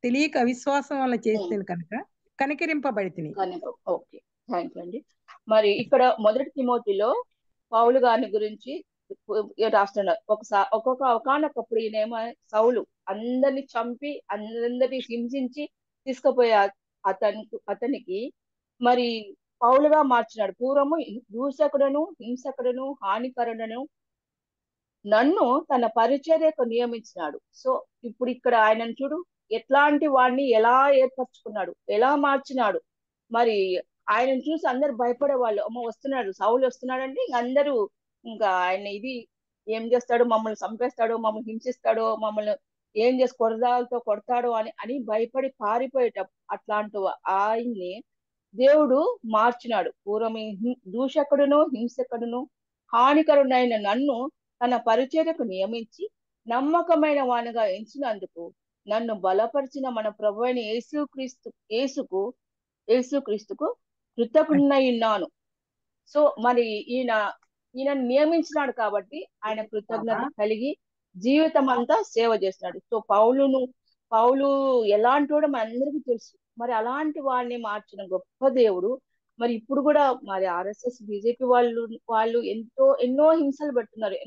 [SPEAKER 3] తెలియక అవిశ్వాసం వల్ల చేస్తేను కనుక కనికరింపబడితిని.
[SPEAKER 1] ఓకే, థ్యాంక్ యూ అండి. మరి ఇక్కడ 1 తిమోతిలో పౌలు గారిని గురించి రాస్తున్నారు. ఒకనొకప్పుడు ఈయనేమో సౌలు అందరిని చంపి అందరినీ హింసించి తీసుకుపోయే అతనికి మరి పౌలుగా మార్చినాడు. పూర్వము దూషకుడును, హింసకుడును, హానికరుడను నన్ను తన పరిచర్యకు నియమించినాడు. సో ఇప్పుడు ఇక్కడ ఆయనను చూడు, ఎట్లాంటి వాడిని ఎలా ఏర్పరచుకున్నాడు, ఎలా మార్చినాడు. మరి ఆయనను చూసి అందరు భయపడేవాళ్ళు, అమ్మ వస్తున్నాడు, సౌలు వస్తున్నాడంటే అందరూ ఇంకా ఆయన ఇది ఏం చేస్తాడు, మమ్మల్ని చంపేస్తాడు, మమ్మల్ని హింసిస్తాడు, మమ్మల్ని ఏం చేసి కొరదాలతో కొడతాడు అని భయపడి పారిపోయేటప్పుడు అట్లాంటి ఆయన్ని దేవుడు మార్చినాడు. పూర్వం దూషకుడును, హింసకుడును, హానికరుడైన నన్ను తన పరిచర్యకు నియమించి నమ్మకమైన వానిగా ఎంచినందుకు నన్ను బలపరిచిన మన ప్రభు అయిన యేసుక్రీస్తుకు కృతజ్ఞుడై ఉన్నాను. సో మరి ఈయన నియమించినాడు కాబట్టి ఆయన కృతజ్ఞత కలిగి జీవితం అంతా సేవ చేస్తున్నాడు. సో పౌలు ఎలాంటి వాడో మనందరికీ తెలుసు. మరి అలాంటి వాడిని మార్చిన గొప్ప దేవుడు మరి ఇప్పుడు కూడా మరి ఆర్ఎస్ఎస్ బీజేపీ వాళ్ళు ఎన్నో హింసలు పెడుతున్నారు.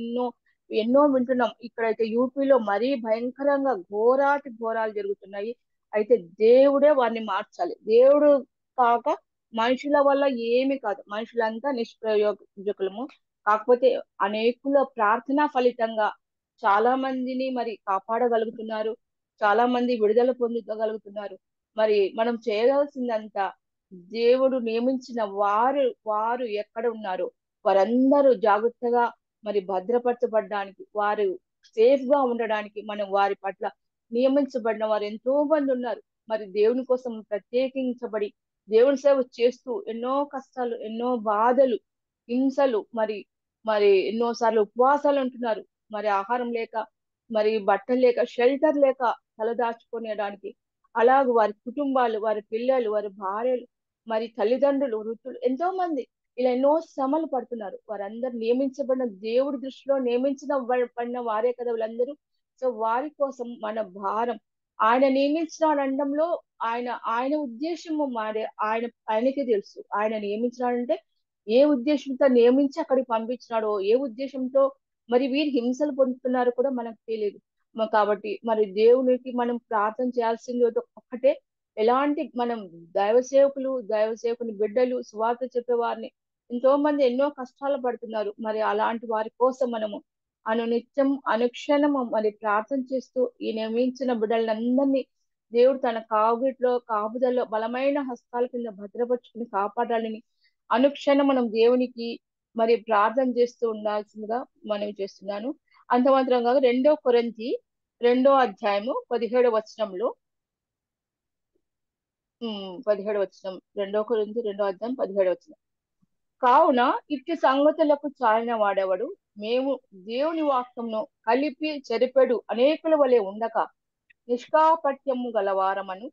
[SPEAKER 1] ఎన్నో వింటున్నాం. ఇక్కడైతే యూపీలో మరీ భయంకరంగా ఘోరాలు జరుగుతున్నాయి. అయితే దేవుడే వారిని మార్చాలి. దేవుడు కాక మనుషుల వల్ల ఏమి కాదు. మనుషులంతా నిష్ప్రయోజకులము. కాకపోతే అనేకుల ప్రార్థన ఫలితంగా చాలా మందిని మరి కాపాడగలుగుతున్నారు. చాలా మంది విడుదల పొందగలుగుతున్నారు. మరి మనం చేయవలసిందంతా దేవుడు నియమించిన వారు ఎక్కడ ఉన్నారు వారందరూ జాగ్రత్తగా మరి భద్రపరచబడడానికి, వారు సేఫ్ గా ఉండడానికి మనం వారి పట్ల నియమించబడిన వారు ఎంతో మంది ఉన్నారు. మరి దేవుని కోసం ప్రత్యేకించబడి దేవుని సేవ చేస్తూ ఎన్నో కష్టాలు, ఎన్నో బాధలు, హింసలు, మరి మరి ఎన్నోసార్లు ఉపవాసాలు ఉంటున్నారు. మరి ఆహారం లేక, మరి బట్టలు లేక, షెల్టర్ లేక తలదాచుకునేడానికి. అలాగే వారి కుటుంబాలు, వారి పిల్లలు, వారి భార్యలు, మరి తల్లిదండ్రులు, వృద్ధులు ఎంతో మంది ఇలా ఎన్నో శ్రమలు పడుతున్నారు. వారందరూ నియమించబడిన దేవుడి దృష్టిలో పడిన వారే కదా వీళ్ళందరూ. సో వారి కోసం మన భారం. ఆయన నియమించిన అండంలో ఆయన ఉద్దేశము ఆయనకే తెలుసు. ఆయన నియమించినాడంటే ఏ ఉద్దేశంతో నియమించి అక్కడికి పంపించినాడో, ఏ ఉద్దేశంతో మరి వీరు హింసలు పొందుతున్నారు కూడా మనకు తెలియదు. కాబట్టి మరి దేవునికి మనం ప్రార్థన చేయాల్సింది ఒక్కటే, ఎలాంటి మనం దైవ సేవకుని బిడ్డలు, సువార్త చెప్పే వారిని ఎంతో మంది ఎన్నో కష్టాలు పడుతున్నారు. మరి అలాంటి వారి కోసం మనము అనునిత్యం అనుక్షణము మరి ప్రార్థన చేస్తూ ఈ నియమించిన బిడ్డలందరినీ దేవుడు తన కాపుదల్లో బలమైన హస్తాల కింద భద్రపరుచుకుని కాపాడాలని అనుక్షణం మనం దేవునికి మరి ప్రార్థన చేస్తూ ఉండాల్సిందిగా మనం చేస్తున్నాను. అంత మాత్రం కాదు, 2 కొరింథీ 2వ అధ్యాయము 17వ వచనంలో 17వ వచనం, 2 కొరింథీ 2వ అధ్యాయం 17వ వచనం. కావున ఇట్టి సంగతులకు చాలిన వాడెవడు? మేము దేవుని వాక్యమును కలిపి చెరిపెడు అనేకుల వలె ఉండక నిష్కాపట్యము గలవారమను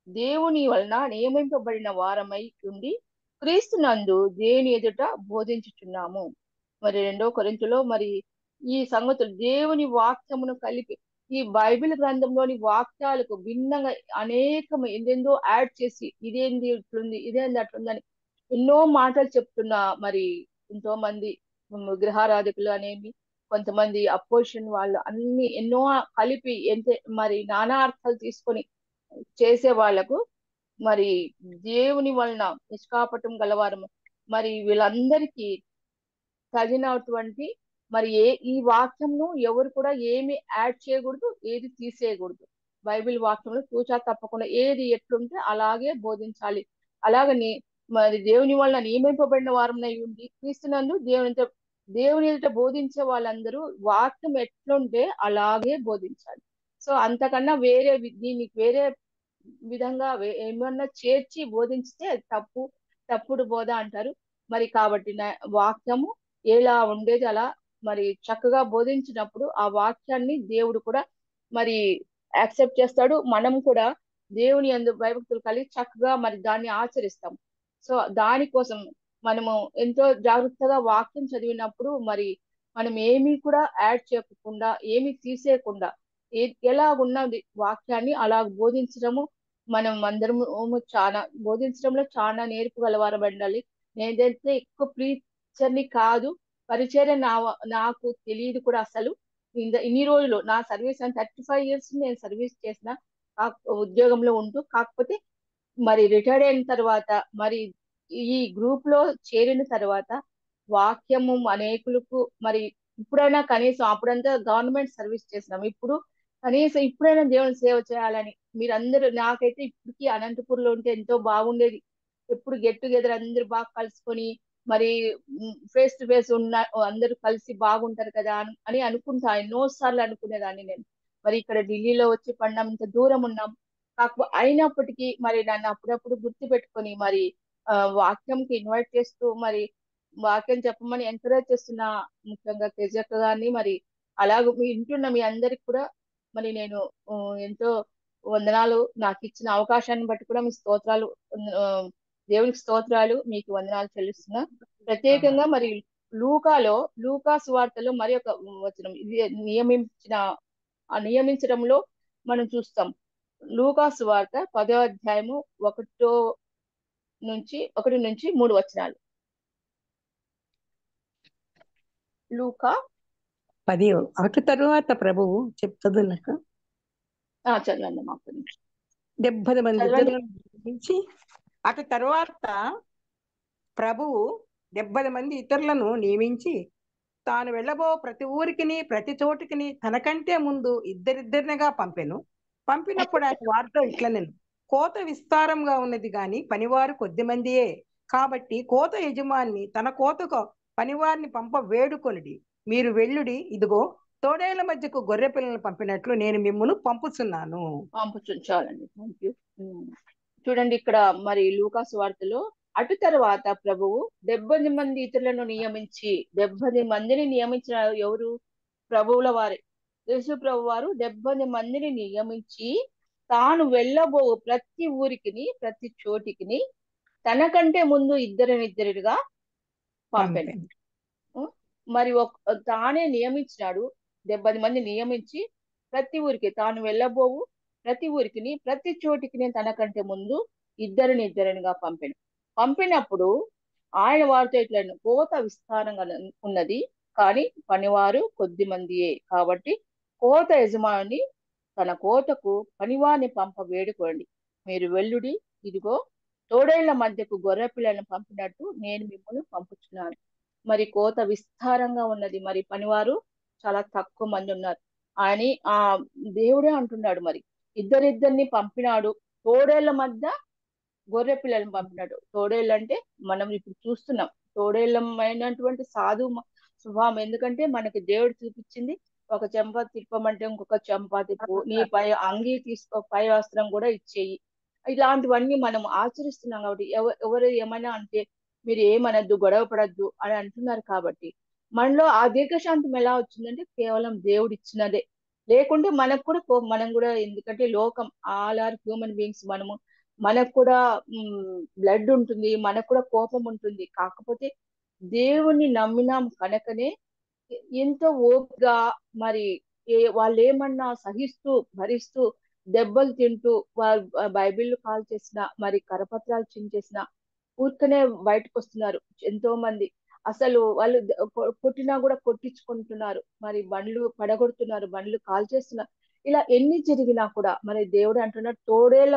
[SPEAKER 1] దేవుని వలన నియమింపబడిన వారమై ఉండి క్రీస్తునందు దేవుని ఎదుట బోధించుచున్నాము. మరి 2 కొరింథీలో మరి ఈ సంగతులు దేవుని వాక్యమును కలిపి, ఈ బైబిల్ గ్రంథంలోని వాక్యాలకు భిన్నంగా అనేకం ఎందెందో యాడ్ చేసి ఇదేంది ఇట్లుంది, ఇదేంది అట్లుందని ఎన్నో మాటలు చెప్తున్నా మరి ఎంతో మంది విగ్రహారాధకులు అనేవి, కొంతమంది అపోజిషన్ వాళ్ళు అన్ని ఎన్నో కలిపి మరి నానా అర్థాలు తీసుకొని చేసే వాళ్లకు మరి దేవుని వలన నిష్కాపటం గలవారము. మరి వీళ్ళందరికీ తగినటువంటి మరి ఈ వాక్యంను ఎవరు కూడా ఏమి యాడ్ చేయకూడదు, ఏది తీసేయకూడదు. బైబిల్ వాక్యంలో తూచా తప్పకుండా ఏది ఎట్లుంటే అలాగే బోధించాలి. అలాగని మరి దేవుని వలన నియమింపబడిన వారమై ఉండి క్రీస్తునందు దేవుని ఎదుట బోధించే వాళ్ళందరూ వాక్యం ఎట్లుంటే అలాగే బోధించాలి. సో అంతకన్నా దీనికి వేరే విధంగా ఏమన్నా చేర్చి బోధించితే తప్పుడు బోధ అంటారు. మరి కాబట్టి వాక్యము ఎలా ఉండేది అలా మరి చక్కగా బోధించినప్పుడు ఆ వాక్యాన్ని దేవుడు కూడా మరి యాక్సెప్ట్ చేస్తాడు. మనం కూడా దేవుని యందు భయభక్తులు కలిగి చక్కగా మరి దాన్ని ఆచరిస్తాం. సో దానికోసం మనము ఎంతో జాగ్రత్తగా వాక్యం చదివినప్పుడు మరి మనం ఏమీ కూడా యాడ్ చేయకుండా, ఏమీ తీసేయకుండా ఎలా ఉన్నది వాక్యాన్ని అలా బోధించడము, మనం అందరము చాలా బోధించడంలో చాలా నేర్పుగలవారం ఉండాలి. నేనైతే ఎక్కువ ప్రీచర్ని కాదు, పరిచర్య నాకు తెలియదు కూడా అసలు. ఇన్ని రోజులు నా సర్వీస్ 35 years నేను సర్వీస్ చేసిన ఉద్యోగంలో ఉంటూ, కాకపోతే మరి రిటైర్డ్ అయిన తర్వాత మరి ఈ గ్రూప్ లో చేరిన తర్వాత వాక్యము అనేకులకు మరి ఇప్పుడైనా కనీసం, అప్పుడంతా గవర్నమెంట్ సర్వీస్ చేసినాం, ఇప్పుడు కనీసం ఇప్పుడైనా దేవుని సేవ చేయాలని మీరందరూ, నాకైతే ఇప్పటికీ అనంతపూర్లో ఉంటే ఎంతో బాగుండేది. ఎప్పుడు గెట్ టుగెదర్ అందరూ బాగా కలుసుకొని మరి ఫేస్ టు ఫేస్ అందరూ కలిసి బాగుంటారు కదా అని అనుకుంటా, ఎన్నోసార్లు అనుకునేదాన్ని నేను. మరి ఇక్కడ ఢిల్లీలో వచ్చి పడినంత దూరం ఉన్నాం. కాకపోతే అయినప్పటికీ మరి నన్ను అప్పుడప్పుడు గుర్తు పెట్టుకొని మరి వాక్యంకి ఇన్వైట్ చేస్తూ మరి వాక్యం చెప్పమని ఎంకరేజ్ చేస్తున్న ముఖ్యంగా కేజక్క గారిని, మరి అలాగే వింటున్న మీ అందరికి కూడా మరి నేను ఎంతో వందనాలు. నాకు ఇచ్చిన అవకాశాన్ని బట్టి కూడా మీ స్తోత్రాలు, దేవునికి స్తోత్రాలు, మీకు వందనాలు చెల్లిస్తున్నా. ప్రత్యేకంగా మరి లూకా సువార్తలో మరి ఒక వచనం ఇది నియమించడంలో మనం చూస్తాం. లూకా సువార్త 10వ అధ్యాయము 1 నుంచి 3 వచనాలు. లూకా
[SPEAKER 3] 10. అటు తరువాత ప్రభువు చెప్తుందనక
[SPEAKER 1] చదవండి మాకు
[SPEAKER 3] 70 మంది
[SPEAKER 1] చదవండి.
[SPEAKER 3] ఇతరులను నియమించి అటు తరువాత ప్రభువు 70 మంది ఇతరులను నియమించి తాను వెళ్ళబో ప్రతి ఊరికిని ప్రతి చోటికిని తనకంటే ముందు ఇద్దరిద్దరినిగా పంపెను. పంపినప్పుడు ఆయన వారితో ఇట్లనెను, కోత విస్తారంగా ఉన్నది గాని పనివారు కొద్ది మందియే. కాబట్టి కోత యజమాని తన కోతకు పనివారిని పంప వేడుకొనుడి. మీరు వెళ్ళుడి, ఇదిగో తోడేళ్ల మధ్యకు గొర్రె పిల్లలను పంపినట్లు నేను మిమ్మును పంపుచున్నాను.
[SPEAKER 1] చాలండి. Thank you. చూడండి ఇక్కడ మరి లూకా సువార్తలో అటు తర్వాత ప్రభువు 70 మంది ఇతరులను నియమించి 70 మందిని నియమించిన ఎవరు? ప్రభువుల వారే. యేసు ప్రభు వారు 70 మందిని నియమించి తాను వెళ్ళబో ప్రతి ఊరికిని ప్రతి చోటికిని తనకంటే ముందు ఇద్దరినిద్దరిగా పంపాను. మరి తానే నియమించినాడు. 70 మంది నియమించి ప్రతి ఊరికి తాను వెళ్ళబోవు ప్రతి ఊరికిని ప్రతి చోటికి తనకంటే ముందు ఇద్దరినిగా పంపాను. పంపినప్పుడు ఆయన వారితో ఇట్లా, కోత విస్తారంగా ఉన్నది కానీ పనివారు కొద్ది మందియే. కాబట్టి కోత యజమాని తన కోతకు పనివారిని పంప వేడుకోండి. మీరు వెళ్ళుడి, ఇదిగో తోడేళ్ల మధ్యకు గొర్రె పిల్లలను పంపినట్టు నేను మిమ్మల్ని పంపుచున్నాను. మరి కోత విస్తారంగా ఉన్నది, మరి పనివారు చాలా తక్కువ మంది ఉన్నారు అని ఆ దేవుడే అంటున్నాడు. మరి ఇద్దరిద్దరిని పంపినాడు, తోడేళ్ల మధ్య గొర్రె పిల్లలను పంపినాడు. తోడేళ్ళు అంటే మనం ఇప్పుడు చూస్తున్నాం, తోడేళ్ళమైనటువంటి స్వభావం. ఎందుకంటే మనకి దేవుడు చూపించింది, ఒక చెంప తిప్పమంటే ఇంకొక చెంప తిప్పు, నీ పై అంగీ తీసుకో, పై వస్త్రం కూడా ఇచ్చేయి. ఇలాంటివన్నీ మనం ఆచరిస్తున్నాం. కాబట్టి ఎవరు ఏమైనా అంటే మీరు ఏమనద్దు, గొడవ పడద్దు అని అంటున్నారు. కాబట్టి మనలో ఆ దీర్ఘశాంతం ఎలా వచ్చిందంటే కేవలం దేవుడు ఇచ్చినదే. లేకుంటే మనం కూడా ఎందుకంటే లోకం, ఆల్ ఆర్ హ్యూమన్ బీయింగ్స్, మనకు కూడా బ్లడ్ ఉంటుంది, మనకు కూడా కోపం ఉంటుంది. కాకపోతే దేవుణ్ణి నమ్మినాం కనుకనే ఎంతో ఓపికగా మరి వాళ్ళు ఏమన్నా సహిస్తూ భరిస్తూ దెబ్బలు తింటూ వారు బైబిల్ కాల్ చేసిన, మరి కరపత్రాలు చించేసిన ఊరికనే బయటకు వస్తున్నారు. ఎంతో మంది అసలు వాళ్ళు కొట్టినా కూడా కొట్టించుకుంటున్నారు, మరి బండ్లు పడగొడుతున్నారు, బండ్లు కాల్ చేస్తున్నారు. ఇలా ఎన్ని జరిగినా కూడా మరి దేవుడు అంటున్నాడు, తోడేళ్ల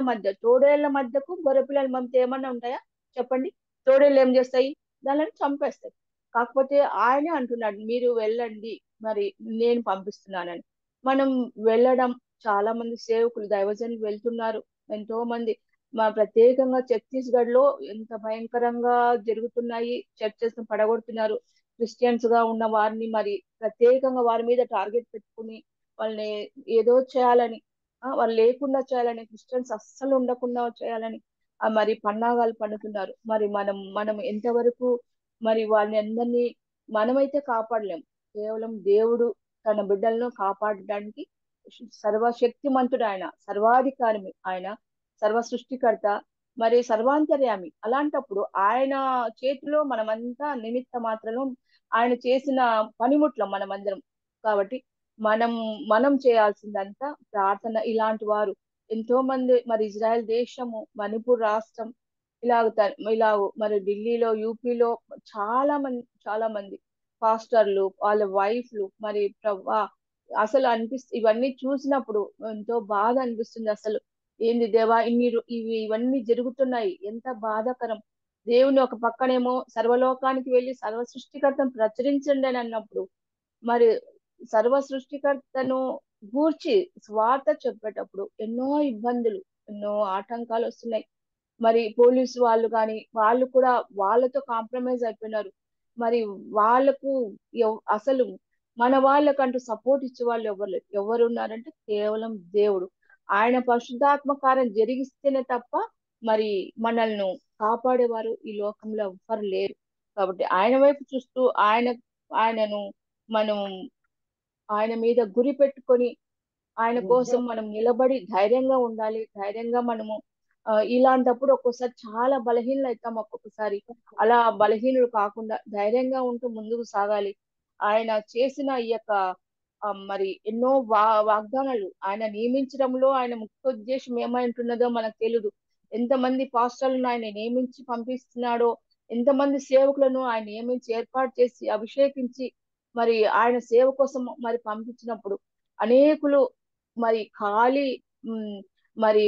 [SPEAKER 1] మధ్యకు గొర్రెపిల్లలు పంపితే ఏమన్నా ఉంటాయా చెప్పండి? తోడేళ్ళు ఏం చేస్తాయి? దానిని చంపేస్తాయి. కాకపోతే ఆయనే అంటున్నాడు, మీరు వెళ్ళండి, మరి నేను పంపిస్తున్నానని. మనం వెళ్ళడం, చాలా మంది సేవకులు దైవజనులు వెళ్తున్నారు. ఎంతో మంది ప్రత్యేకంగా ఛత్తీస్గఢ్ లో ఎంత భయంకరంగా జరుగుతున్నాయి, చర్చెస్ పడగొడుతున్నారు. క్రిస్టియన్స్ గా ఉన్న వారిని మరి ప్రత్యేకంగా వారి మీద టార్గెట్ పెట్టుకుని వాళ్ళని ఏదో చేయాలని, వాళ్ళు లేకుండా చేయాలని, క్రిస్టియన్స్ అస్సలు ఉండకుండా చేయాలని మరి పన్నాగాలు పన్నుతున్నారు. మరి మనం ఎంతవరకు మరి వాళ్ళని అందరినీ మనమైతే కాపాడలేం. కేవలం దేవుడు తన బిడ్డలను కాపాడడానికి సర్వశక్తిమంతుడు ఆయన, సర్వాధికారి ఆయన, సర్వ సృష్టికర్త, మరి సర్వాంతర్యామి. అలాంటప్పుడు ఆయన చేతిలో మనమంతా నిమిత్త మాత్రం, ఆయన చేసిన పనిముట్లం మనమందరం. కాబట్టి మనం చేయాల్సిందంతా ప్రార్థన. ఇలాంటి వారు ఎంతో మంది మరి ఇజ్రాయెల్ దేశము, మణిపూర్ రాష్ట్రం, ఇలాగ మరి ఢిల్లీలో, యూపీలో చాలా మంది పాస్టర్లు, వాళ్ళ వైఫ్లు, మరి అసలు ఇవన్నీ చూసినప్పుడు ఎంతో బాధ అనిపిస్తుంది. అసలు ఏంది దేవా, ఇవన్నీ జరుగుతున్నాయి, ఎంత బాధాకరం. దేవుని ఒక పక్కనేమో సర్వలోకానికి వెళ్ళి సర్వ సృష్టికర్తను ప్రచురించండి అని అన్నప్పుడు, మరి సర్వ సృష్టికర్తను గూర్చి స్వార్థ చెప్పేటప్పుడు ఎన్నో ఇబ్బందులు, ఎన్నో ఆటంకాలు వస్తున్నాయి. మరి పోలీసు వాళ్ళు కానీ వాళ్ళు కూడా వాళ్ళతో కాంప్రమైజ్ అయిపోయినారు. మరి వాళ్ళకు అసలు మన వాళ్ళకంటూ సపోర్ట్ ఇచ్చే వాళ్ళు ఎవరు ఉన్నారంటే కేవలం దేవుడు. ఆయన పరిశుద్ధాత్మ కార్యం జరిగిస్తేనే తప్ప మరి మనల్ని కాపాడేవారు ఈ లోకంలో ఎవ్వరు లేరు. కాబట్టి ఆయన వైపు చూస్తూ ఆయనను మనం ఆయన మీద గురి పెట్టుకొని ఆయన కోసం మనం నిలబడి ధైర్యంగా ఉండాలి. ధైర్యంగా మనము ఇలాంటప్పుడు ఒక్కోసారి చాలా బలహీనలు అవుతాం. ఒక్కొక్కసారి అలా బలహీనులు కాకుండా ధైర్యంగా ఉంటూ ముందుకు సాగాలి. ఆయన చేసిన ఈ యొక్క మరి ఎన్నో వాగ్దానాలు ఆయన నియమించడంలో ఆయన ముఖ్యోద్దేశం ఏమై ఉంటున్నదో మనకు తెలియదు. ఎంతమంది పాస్టర్లను ఆయన నియమించి పంపిస్తున్నాడో, ఎంతమంది సేవకులను ఆయన నియమించి ఏర్పాటు చేసి అభిషేకించి మరి ఆయన సేవ కోసం మరి పంపించినప్పుడు అనేకులు మరి ఖాళీ ఉమ్, మరి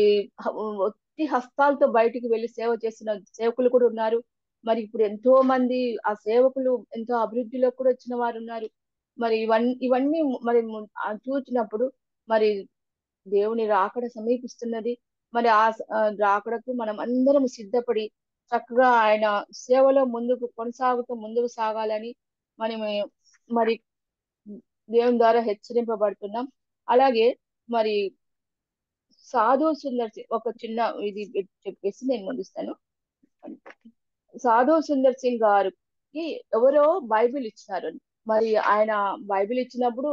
[SPEAKER 1] ఒత్తి హస్తాలతో బయటికి వెళ్ళి సేవ చేసిన సేవకులు కూడా ఉన్నారు. మరి ఇప్పుడు ఎంతో మంది ఆ సేవకులు ఎంతో అభివృద్ధిలో కూడా వచ్చిన వారు ఉన్నారు. మరి ఇవన్నీ మరి చూచినప్పుడు మరి దేవుని రాకడ సమీపిస్తున్నది. మరి రాకడకు మనం అందరం సిద్ధపడి చక్కగా ఆయన సేవలో ముందుకు కొనసాగుతూ ముందుకు సాగాలని మనం మరి దేవుని ద్వారా హెచ్చరింపబడుతున్నాం. అలాగే మరి సాధు సుందర్ ఒక చిన్న ఇది చెప్పేసి నేను ముగిస్తాను. సాధు సుందర్ సింగ్ గారికి ఎవరో బైబిల్ ఇచ్చినారు. మరి ఆయన బైబిల్ ఇచ్చినప్పుడు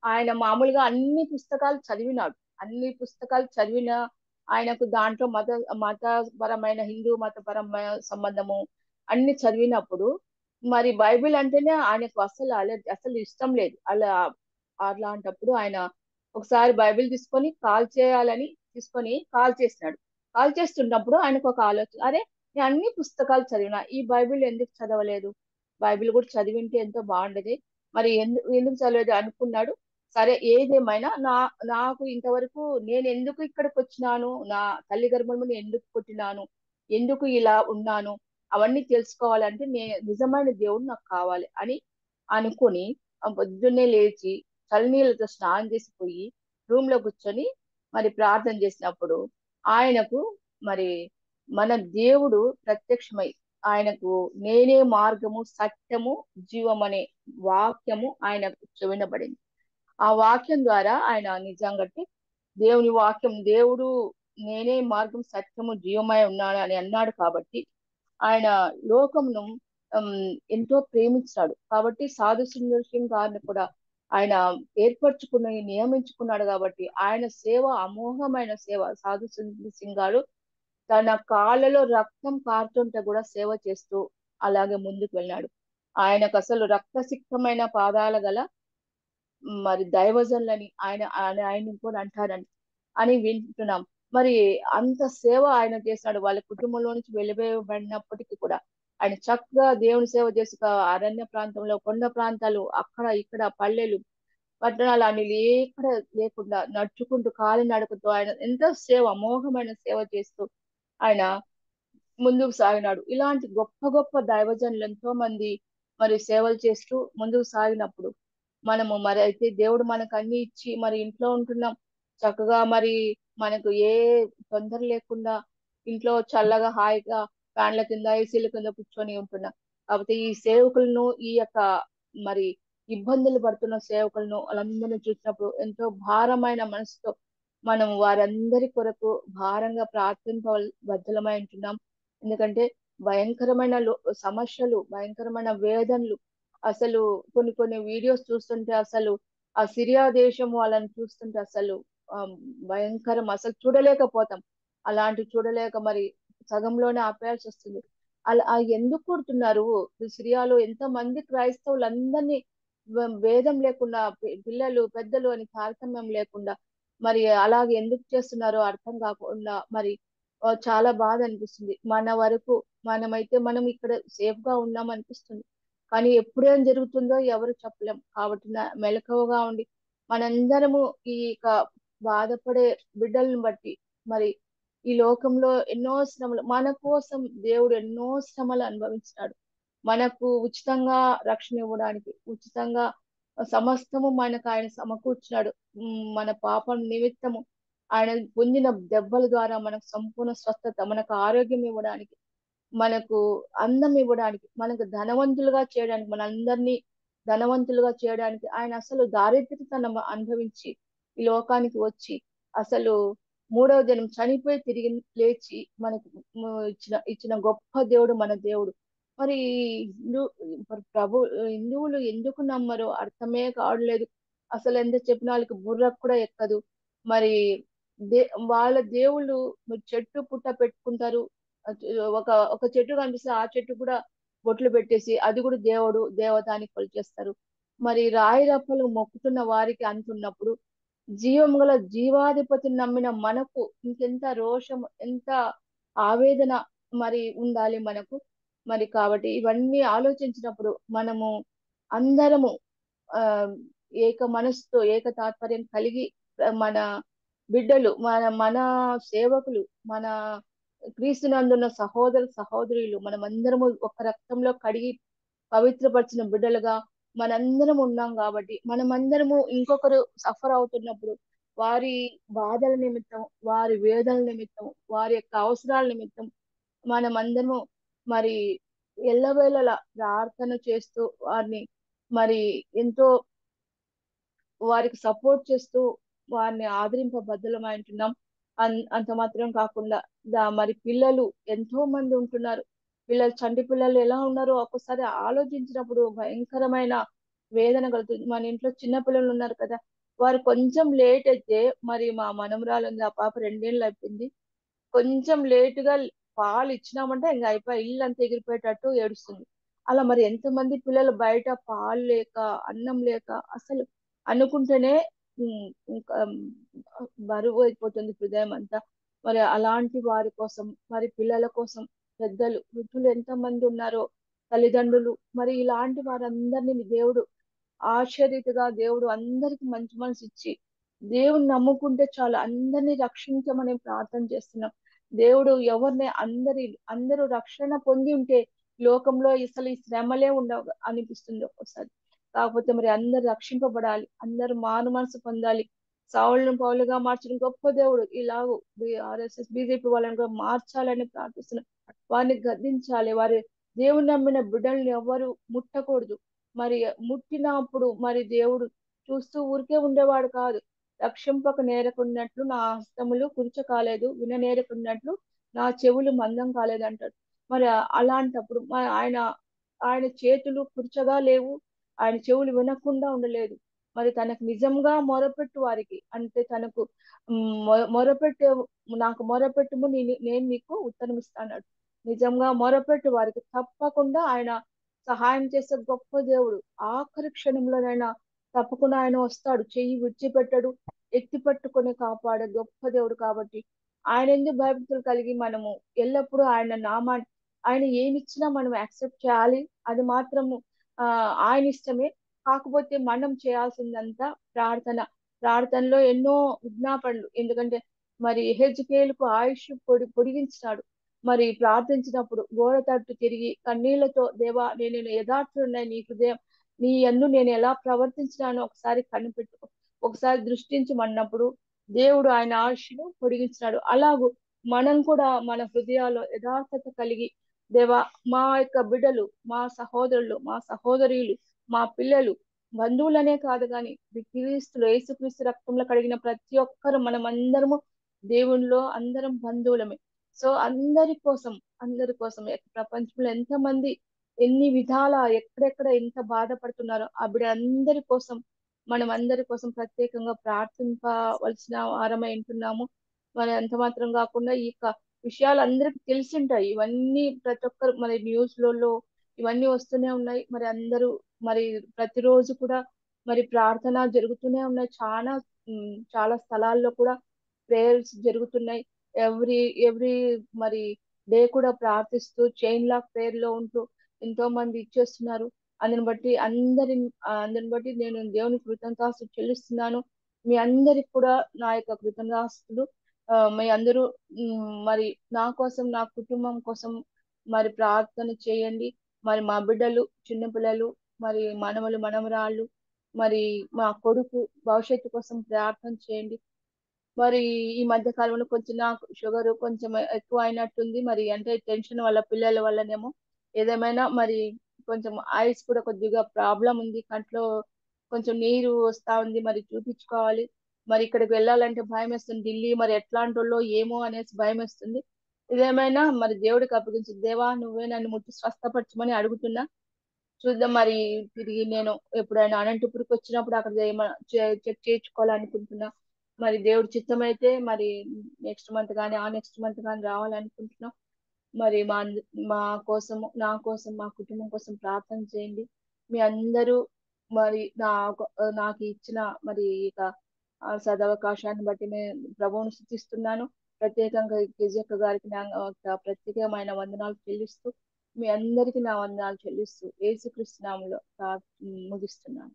[SPEAKER 1] ఆయన మామూలుగా అన్ని పుస్తకాలు చదివినాడు. అన్ని పుస్తకాలు చదివిన ఆయనకు దాంట్లో మతపరమైన హిందూ మతపరమైన సంబంధము అన్ని చదివినప్పుడు మరి బైబిల్ అంటేనే ఆయనకు అసలు ఇష్టం లేదు. అలాంటప్పుడు ఆయన ఒకసారి బైబిల్ తీసుకొని కాల్ చేసినాడు. కాల్ చేస్తున్నప్పుడు ఆయనకు ఒక ఆలోచన, అరే నేను అన్ని పుస్తకాలు చదివినా ఈ బైబిల్ ఎందుకు చదవలేదు? బైబిల్ కూడా చదివింటే ఎంతో బాగుండేది. మరి ఎందుకు చదవలేదు అనుకున్నాడు. సరే ఏదేమైనా నాకు ఇంతవరకు నేను ఎందుకు ఇక్కడికి వచ్చినాను, నా తల్లి గర్భంలో ఎందుకు పుట్టినాను, ఎందుకు ఇలా ఉన్నాను, అవన్నీ తెలుసుకోవాలంటే నిజమైన దేవుడు నాకు కావాలి అని అనుకుని పొద్దున్నే లేచి చల్లనీళ్ళతో స్నానం చేసిపోయి రూమ్ లో కూర్చొని మరి ప్రార్థన చేసినప్పుడు ఆయనకు మరి మన దేవుడు ప్రత్యక్షమై ఆయనకు నేనే మార్గము సత్యము జీవం అనే వాక్యము ఆయనకు వినబడింది. ఆ వాక్యం ద్వారా ఆయన నిజంగా దేవుని వాక్యం దేవుడు నేనే మార్గం సత్యము జీవమై ఉన్నాను అని అన్నాడు. కాబట్టి ఆయన లోకమును ఎంతో ప్రేమించాడు. కాబట్టి సాధు సుందర్ సింగ్ గారిని కూడా ఆయన నియమించుకున్నాడు. కాబట్టి ఆయన సేవ అమోఘమైన సేవ. సాధు సుందర్ సింగ్ గారు తన కాళ్ళలో రక్తం కారుతుంటే కూడా సేవ చేస్తూ అలాగే ముందుకు వెళ్ళాడు. ఆయనకు అసలు రక్తసిక్తమైన పాదాల గల మరి దైవజనులని ఆయన కూడా అంటారని అని వింటున్నాం. మరి అంత సేవ ఆయన చేశాడు. వాళ్ళ కుటుంబంలో నుంచి వెలివేయబడినప్పటికీ కూడా ఆయన చక్కగా దేవుని సేవ చేసి అరణ్య ప్రాంతంలో కొండ ప్రాంతాలు అక్కడ ఇక్కడ పల్లెలు పట్టణాలు అని ఎక్కడ లేకుండా నడుచుకుంటూ కాలినడకతో ఆయన ఎంతో అమోఘమైన సేవ చేస్తూ ఆయన ముందుకు సాగినాడు. ఇలాంటి గొప్ప గొప్ప దైవజనులు ఎంతో మంది మరి సేవలు చేస్తూ ముందుకు సాగినప్పుడు మనము మరి అయితే దేవుడు మనకు అన్ని ఇచ్చి మరి ఇంట్లో ఉంటున్నాం చక్కగా, మరి మనకు ఏ తొందర లేకుండా ఇంట్లో చల్లగా హాయిగా ఫ్యాన్ల కింద ఏసీల కింద కూర్చొని ఉంటున్నాం. కాకపోతే ఈ సేవకులను ఈ యొక్క మరి ఇబ్బందులు పడుతున్న సేవకులను వాళ్ళందరినీ చూసినప్పుడు ఎంతో భారమైన మనసుతో మనం వారందరి కొరకు భారంగా బద్దలమై ఉంటున్నాం. ఎందుకంటే భయంకరమైన సమస్యలు, భయంకరమైన వేదనలు, అసలు కొన్ని వీడియోస్ చూస్తుంటే అసలు ఆ సిరియా దేశం వాళ్ళని చూస్తుంటే అసలు భయంకరం, అసలు చూడలేకపోతాం. అలాంటివి చూడలేక మరి సగంలోనే ఆపేయాల్సి వస్తుంది. అలా ఎందుకు కొడుతున్నారు? సిరియాలో ఎంతో మంది క్రైస్తవులందరినీ భేదం లేకుండా పిల్లలు పెద్దలు అని తారతమ్యం లేకుండా మరి అలాగే ఎందుకు చేస్తున్నారో అర్థం కాకుండా మరి చాలా బాధ అనిపిస్తుంది. మన వరకు మనం ఇక్కడ సేఫ్ గా ఉన్నాం అనిపిస్తుంది. కానీ ఎప్పుడేం జరుగుతుందో ఎవరు చెప్పలేం. కాబట్టి మెలకువగా ఉండి మనందరము ఈ బాధపడే బిడ్డలను బట్టి మరి ఈ లోకంలో ఎన్నో శ్రమలు మన కోసం దేవుడు ఎన్నో శ్రమలు అనుభవించినాడు. మనకు ఉచితంగా రక్షణ ఇవ్వడానికి ఉచితంగా సమస్తము మనకు ఆయన సమకూర్చినాడు. మన పాపం నిమిత్తము ఆయన పొందిన దెబ్బల ద్వారా మనకు సంపూర్ణ స్వస్థత, మనకు ఆరోగ్యం ఇవ్వడానికి, మనకు అందం ఇవ్వడానికి, మనకు ధనవంతులుగా చేయడానికి, మనందరినీ ధనవంతులుగా చేయడానికి ఆయన అసలు దారిద్ర్యతను అనుభవించి ఈ లోకానికి వచ్చి అసలు 3వ దినం చనిపోయి తిరిగి లేచి మనకు ఇచ్చిన గొప్ప దేవుడు మన దేవుడు. మరి హిందువులు ఎందుకు నమ్మరో అర్థమే కావట్లేదు. అసలు ఎంత చెప్పిన వాళ్ళకి బుర్రకు కూడా ఎక్కదు. మరి దే వాళ్ళ దేవుళ్ళు చెట్టు పుట్ట పెట్టుకుంటారు. ఒక ఒక చెట్టు కనిపిస్తే ఆ చెట్టు కూడా బొట్లు పెట్టేసి అది కూడా దేవుడు దేవత అని కొలిచేస్తారు. మరి రాయి రప్పలు మొక్కుతున్న వారికి అంటున్నప్పుడు జీవం గల జీవాధిపతిని నమ్మిన మనకు ఇంకెంత రోషం, ఎంత ఆవేదన మరి ఉండాలి మనకు. మరి కాబట్టి ఇవన్నీ ఆలోచించినప్పుడు మనము అందరము ఆ ఏక మనసుతో ఏక తాత్పర్యం కలిగి మన బిడ్డలు, మన సేవకులు, మన క్రీస్తునందున్న సహోదర సహోదరులు మనమందరము ఒక రక్తంలో కడిగి పవిత్రపరిచిన బిడ్డలుగా మనందరం ఉన్నాం కాబట్టి మనమందరము ఇంకొకరు సఫర్ అవుతున్నప్పుడు వారి బాధల నిమిత్తం, వారి వేదన నిమిత్తం, వారి యొక్క అవసరాల నిమిత్తం మనమందరము మరి ఎల్లవేళలా ప్రార్థన చేస్తూ వారిని మరి ఎంతో వారికి సపోర్ట్ చేస్తూ వారిని ఆదరింప బద్దలమై ఉంటున్నాం. అంత మాత్రం కాకుండా మరి పిల్లలు ఎంతో మంది ఉంటున్నారు. పిల్లలు, చంటి పిల్లలు ఎలా ఉన్నారో ఒక్కోసారి ఆలోచించినప్పుడు భయంకరమైన వేదన కలుగుతుంది. మన ఇంట్లో చిన్న పిల్లలు ఉన్నారు కదా, వారు కొంచెం లేట్ అయితే, మరి మా మనమరాలు ఉంది, ఆ పాప 2 ఏళ్ళు అయిపోయింది. కొంచెం లేటుగా పాలు ఇచ్చినామంటే ఇంకా అయిపోయి ఇల్లంతా ఎగిరిపోయేటట్టు ఏడుస్తుంది. అలా మరి ఎంతమంది పిల్లలు బయట పాలు లేక, అన్నం లేక, అసలు అనుకుంటేనే ఇంకా బరువు అయిపోతుంది హృదయం అంతా. మరి అలాంటి వారి కోసం, మరి పిల్లల కోసం, పెద్దలు, వృద్ధులు ఎంతమంది ఉన్నారో, తల్లిదండ్రులు, మరి ఇలాంటి వారందరినీ దేవుడు ఆశ్చర్యతగా దేవుడు అందరికి మంచి మనసు ఇచ్చి దేవుని నమ్ముకుంటే చాలు అందరినీ రక్షించమని ప్రార్థన చేస్తున్నాం. దేవుడు ఎవరిని అందరూ రక్షణ పొంది ఉంటే లోకంలో అసలు ఈ శ్రమలే ఉండవు అనిపిస్తుంది ఒక్కోసారి. కాకపోతే మరి అందరు రక్షింపబడాలి, అందరూ మారు మనసు పొందాలి. సౌలును పౌలుగా మార్చిన గొప్ప దేవుడు ఇలాగూ ఆర్ఎస్ఎస్ బీజేపీ వాళ్ళని కూడా మార్చాలని ప్రార్థిస్తున్నాం. వారిని గద్దించాలి. వారి దేవుని నమ్మిన బిడ్డల్ని ఎవరు ముట్టకూడదు. మరి ముట్టినప్పుడు మరి దేవుడు చూస్తూ ఊరికే ఉండేవాడు కాదు. రక్షింపక నేరకున్నట్లు నా హస్తములు కురుచ కాలేదు, విననేరకున్నట్లు నా చెవులు మందం కాలేదు అంటాడు. మరి అలాంటప్పుడు ఆయన ఆయన చేతులు కుర్చగా లేవు, ఆయన చెవులు వినకుండా ఉండలేదు. మరి తనకు నిజంగా మొరపెట్టు వారికి అంటే తనకు మొరపెట్టే నాకు మొరపెట్టుము, నేను నీకు ఉత్తరం ఇస్తాను. నిజంగా మొరపెట్టు వారికి తప్పకుండా ఆయన సహాయం చేసే గొప్ప దేవుడు. ఆఖరి క్షణంలోనైనా తప్పకుండా ఆయన వస్తాడు, చెయ్యి విడిచిపెట్టడు, ఎత్తి పట్టుకొని కాపాడే గొప్ప దేవుడు. కాబట్టి ఆయన ఎందుకు భయభక్తులు కలిగి మనము ఎల్లప్పుడూ ఆయన నామాన్ని, ఆయన ఏమి ఇచ్చినా మనం యాక్సెప్ట్ చేయాలి. అది మాత్రము ఆయన ఇష్టమే. కాకపోతే మనం చేయాల్సిందంతా ప్రార్థన. ప్రార్థనలో ఎన్నో విజ్ఞాపనలు, ఎందుకంటే మరి హెజ్కేలుకు ఆయుష్ పొడిగించినాడు. మరి ప్రార్థించినప్పుడు గోడ తట్టు తిరిగి కన్నీళ్లతో, దేవా నేను యథార్థుడున్నాయి, నీ హృదయం నీ యందు నేను ఎలా ప్రవర్తించినానో ఒకసారి కనిపెట్టుకో, ఒకసారి దృష్టించమన్నప్పుడు దేవుడు ఆయన ఆయుష్ను పొడిగించినాడు. అలాగూ మనం కూడా మన హృదయాల్లో యథార్థత కలిగి, దేవా మా యొక్క బిడ్డలు, మా సహోదరులు, మా సహోదరీలు, మా పిల్లలు, బంధువులనే కాదు కానీ క్రీస్తులు యేసుక్రీస్తు రక్తంలో కడిగిన ప్రతి ఒక్కరు మనం అందరము దేవునిలో అందరం బంధువులమే. సో అందరి కోసం ప్రపంచంలో ఎంతమంది ఎన్ని విధాల ఎక్కడెక్కడ ఎంత బాధపడుతున్నారో ఆ బిడ్డ అందరి కోసం, మనం అందరి కోసం ప్రత్యేకంగా ప్రార్థింపవలసిన వారమై ఉంటున్నాము. మరి అంత మాత్రం కాకుండా ఈ విషయాలు అందరికి తెలిసి ఉంటాయి. ఇవన్నీ ప్రతి ఒక్కరు మరి న్యూస్లలో ఇవన్నీ వస్తూనే ఉన్నాయి. మరి అందరూ మరి ప్రతిరోజు కూడా మరి ప్రార్థన జరుగుతూనే ఉన్నాయి. చాలా స్థలాల్లో కూడా ప్రేయర్స్ జరుగుతున్నాయి. ఎవ్రీ ఎవ్రీ మరి డే కూడా ప్రార్థిస్తూ చైన్ లాక్ ప్రేయర్ లో ఉంటూ ఎంతో మంది ఇచ్చేస్తున్నారు. అందరిని బట్టి నేను దేవుని కృతజ్ఞతాస్తులు చెల్లిస్తున్నాను. మీ అందరికి కూడా నా యొక్క కృతజ్ఞతాస్తులు. మీ అందరూ మరి నా కోసం, నా కుటుంబం కోసం మరి ప్రార్థన చేయండి. మరి మా బిడ్డలు, చిన్నపిల్లలు, మరి మనవలు, మనవరాళ్ళు, మరి మా కొడుకు భవిష్యత్తు కోసం ప్రార్థన చేయండి. మరి ఈ మధ్య కాలంలో కొంచెం నాకు షుగర్ కొంచెం ఎక్కువ అయినట్టుంది. మరి అంటే టెన్షన్ వల్ల, పిల్లల వల్లనేమో ఏదేమైనా మరి కొంచెం ఐస్ కూడా కొద్దిగా ప్రాబ్లం ఉంది. కంట్లో కొంచెం నీరు వస్తా ఉంది. మరి చూపించుకోవాలి. మరి ఇక్కడికి వెళ్ళాలంటే భయం వేస్తుంది. ఢిల్లీ మరి ఎట్లాంటి వాళ్ళో ఏమో అనేసి భయం వేస్తుంది. ఇదేమైనా మరి దేవుడికి అప్పగించి, దేవా నువ్వే నన్ను ముట్టి స్వస్థపరచమని అడుగుతున్నా. చూద్దాం. మరి తిరిగి నేను ఎప్పుడైనా అనంతపురికి వచ్చినప్పుడు అక్కడ చెక్ చేయించుకోవాలనుకుంటున్నా. మరి దేవుడి చిత్తం అయితే మరి నెక్స్ట్ మంత్ కానీ ఆ నెక్స్ట్ మంత్ కానీ రావాలనుకుంటున్నాం. మరి మా కోసము, నా కోసం, మా కుటుంబం కోసం ప్రార్థన చేయండి. మీ అందరూ మరి నాకు ఇచ్చిన మరి ఇక సదవకాశాన్ని బట్టి నేను ప్రభువును స్తుతిస్తున్నాను. ప్రత్యేకంగా గిరిజక్క గారికి నా ఒక ప్రత్యేకమైన వందనాలు చెల్లిస్తూ, మీ అందరికీ నా వందనాలు చెల్లిస్తూ యేసుక్రీస్తు నామములో ముగిస్తున్నాను.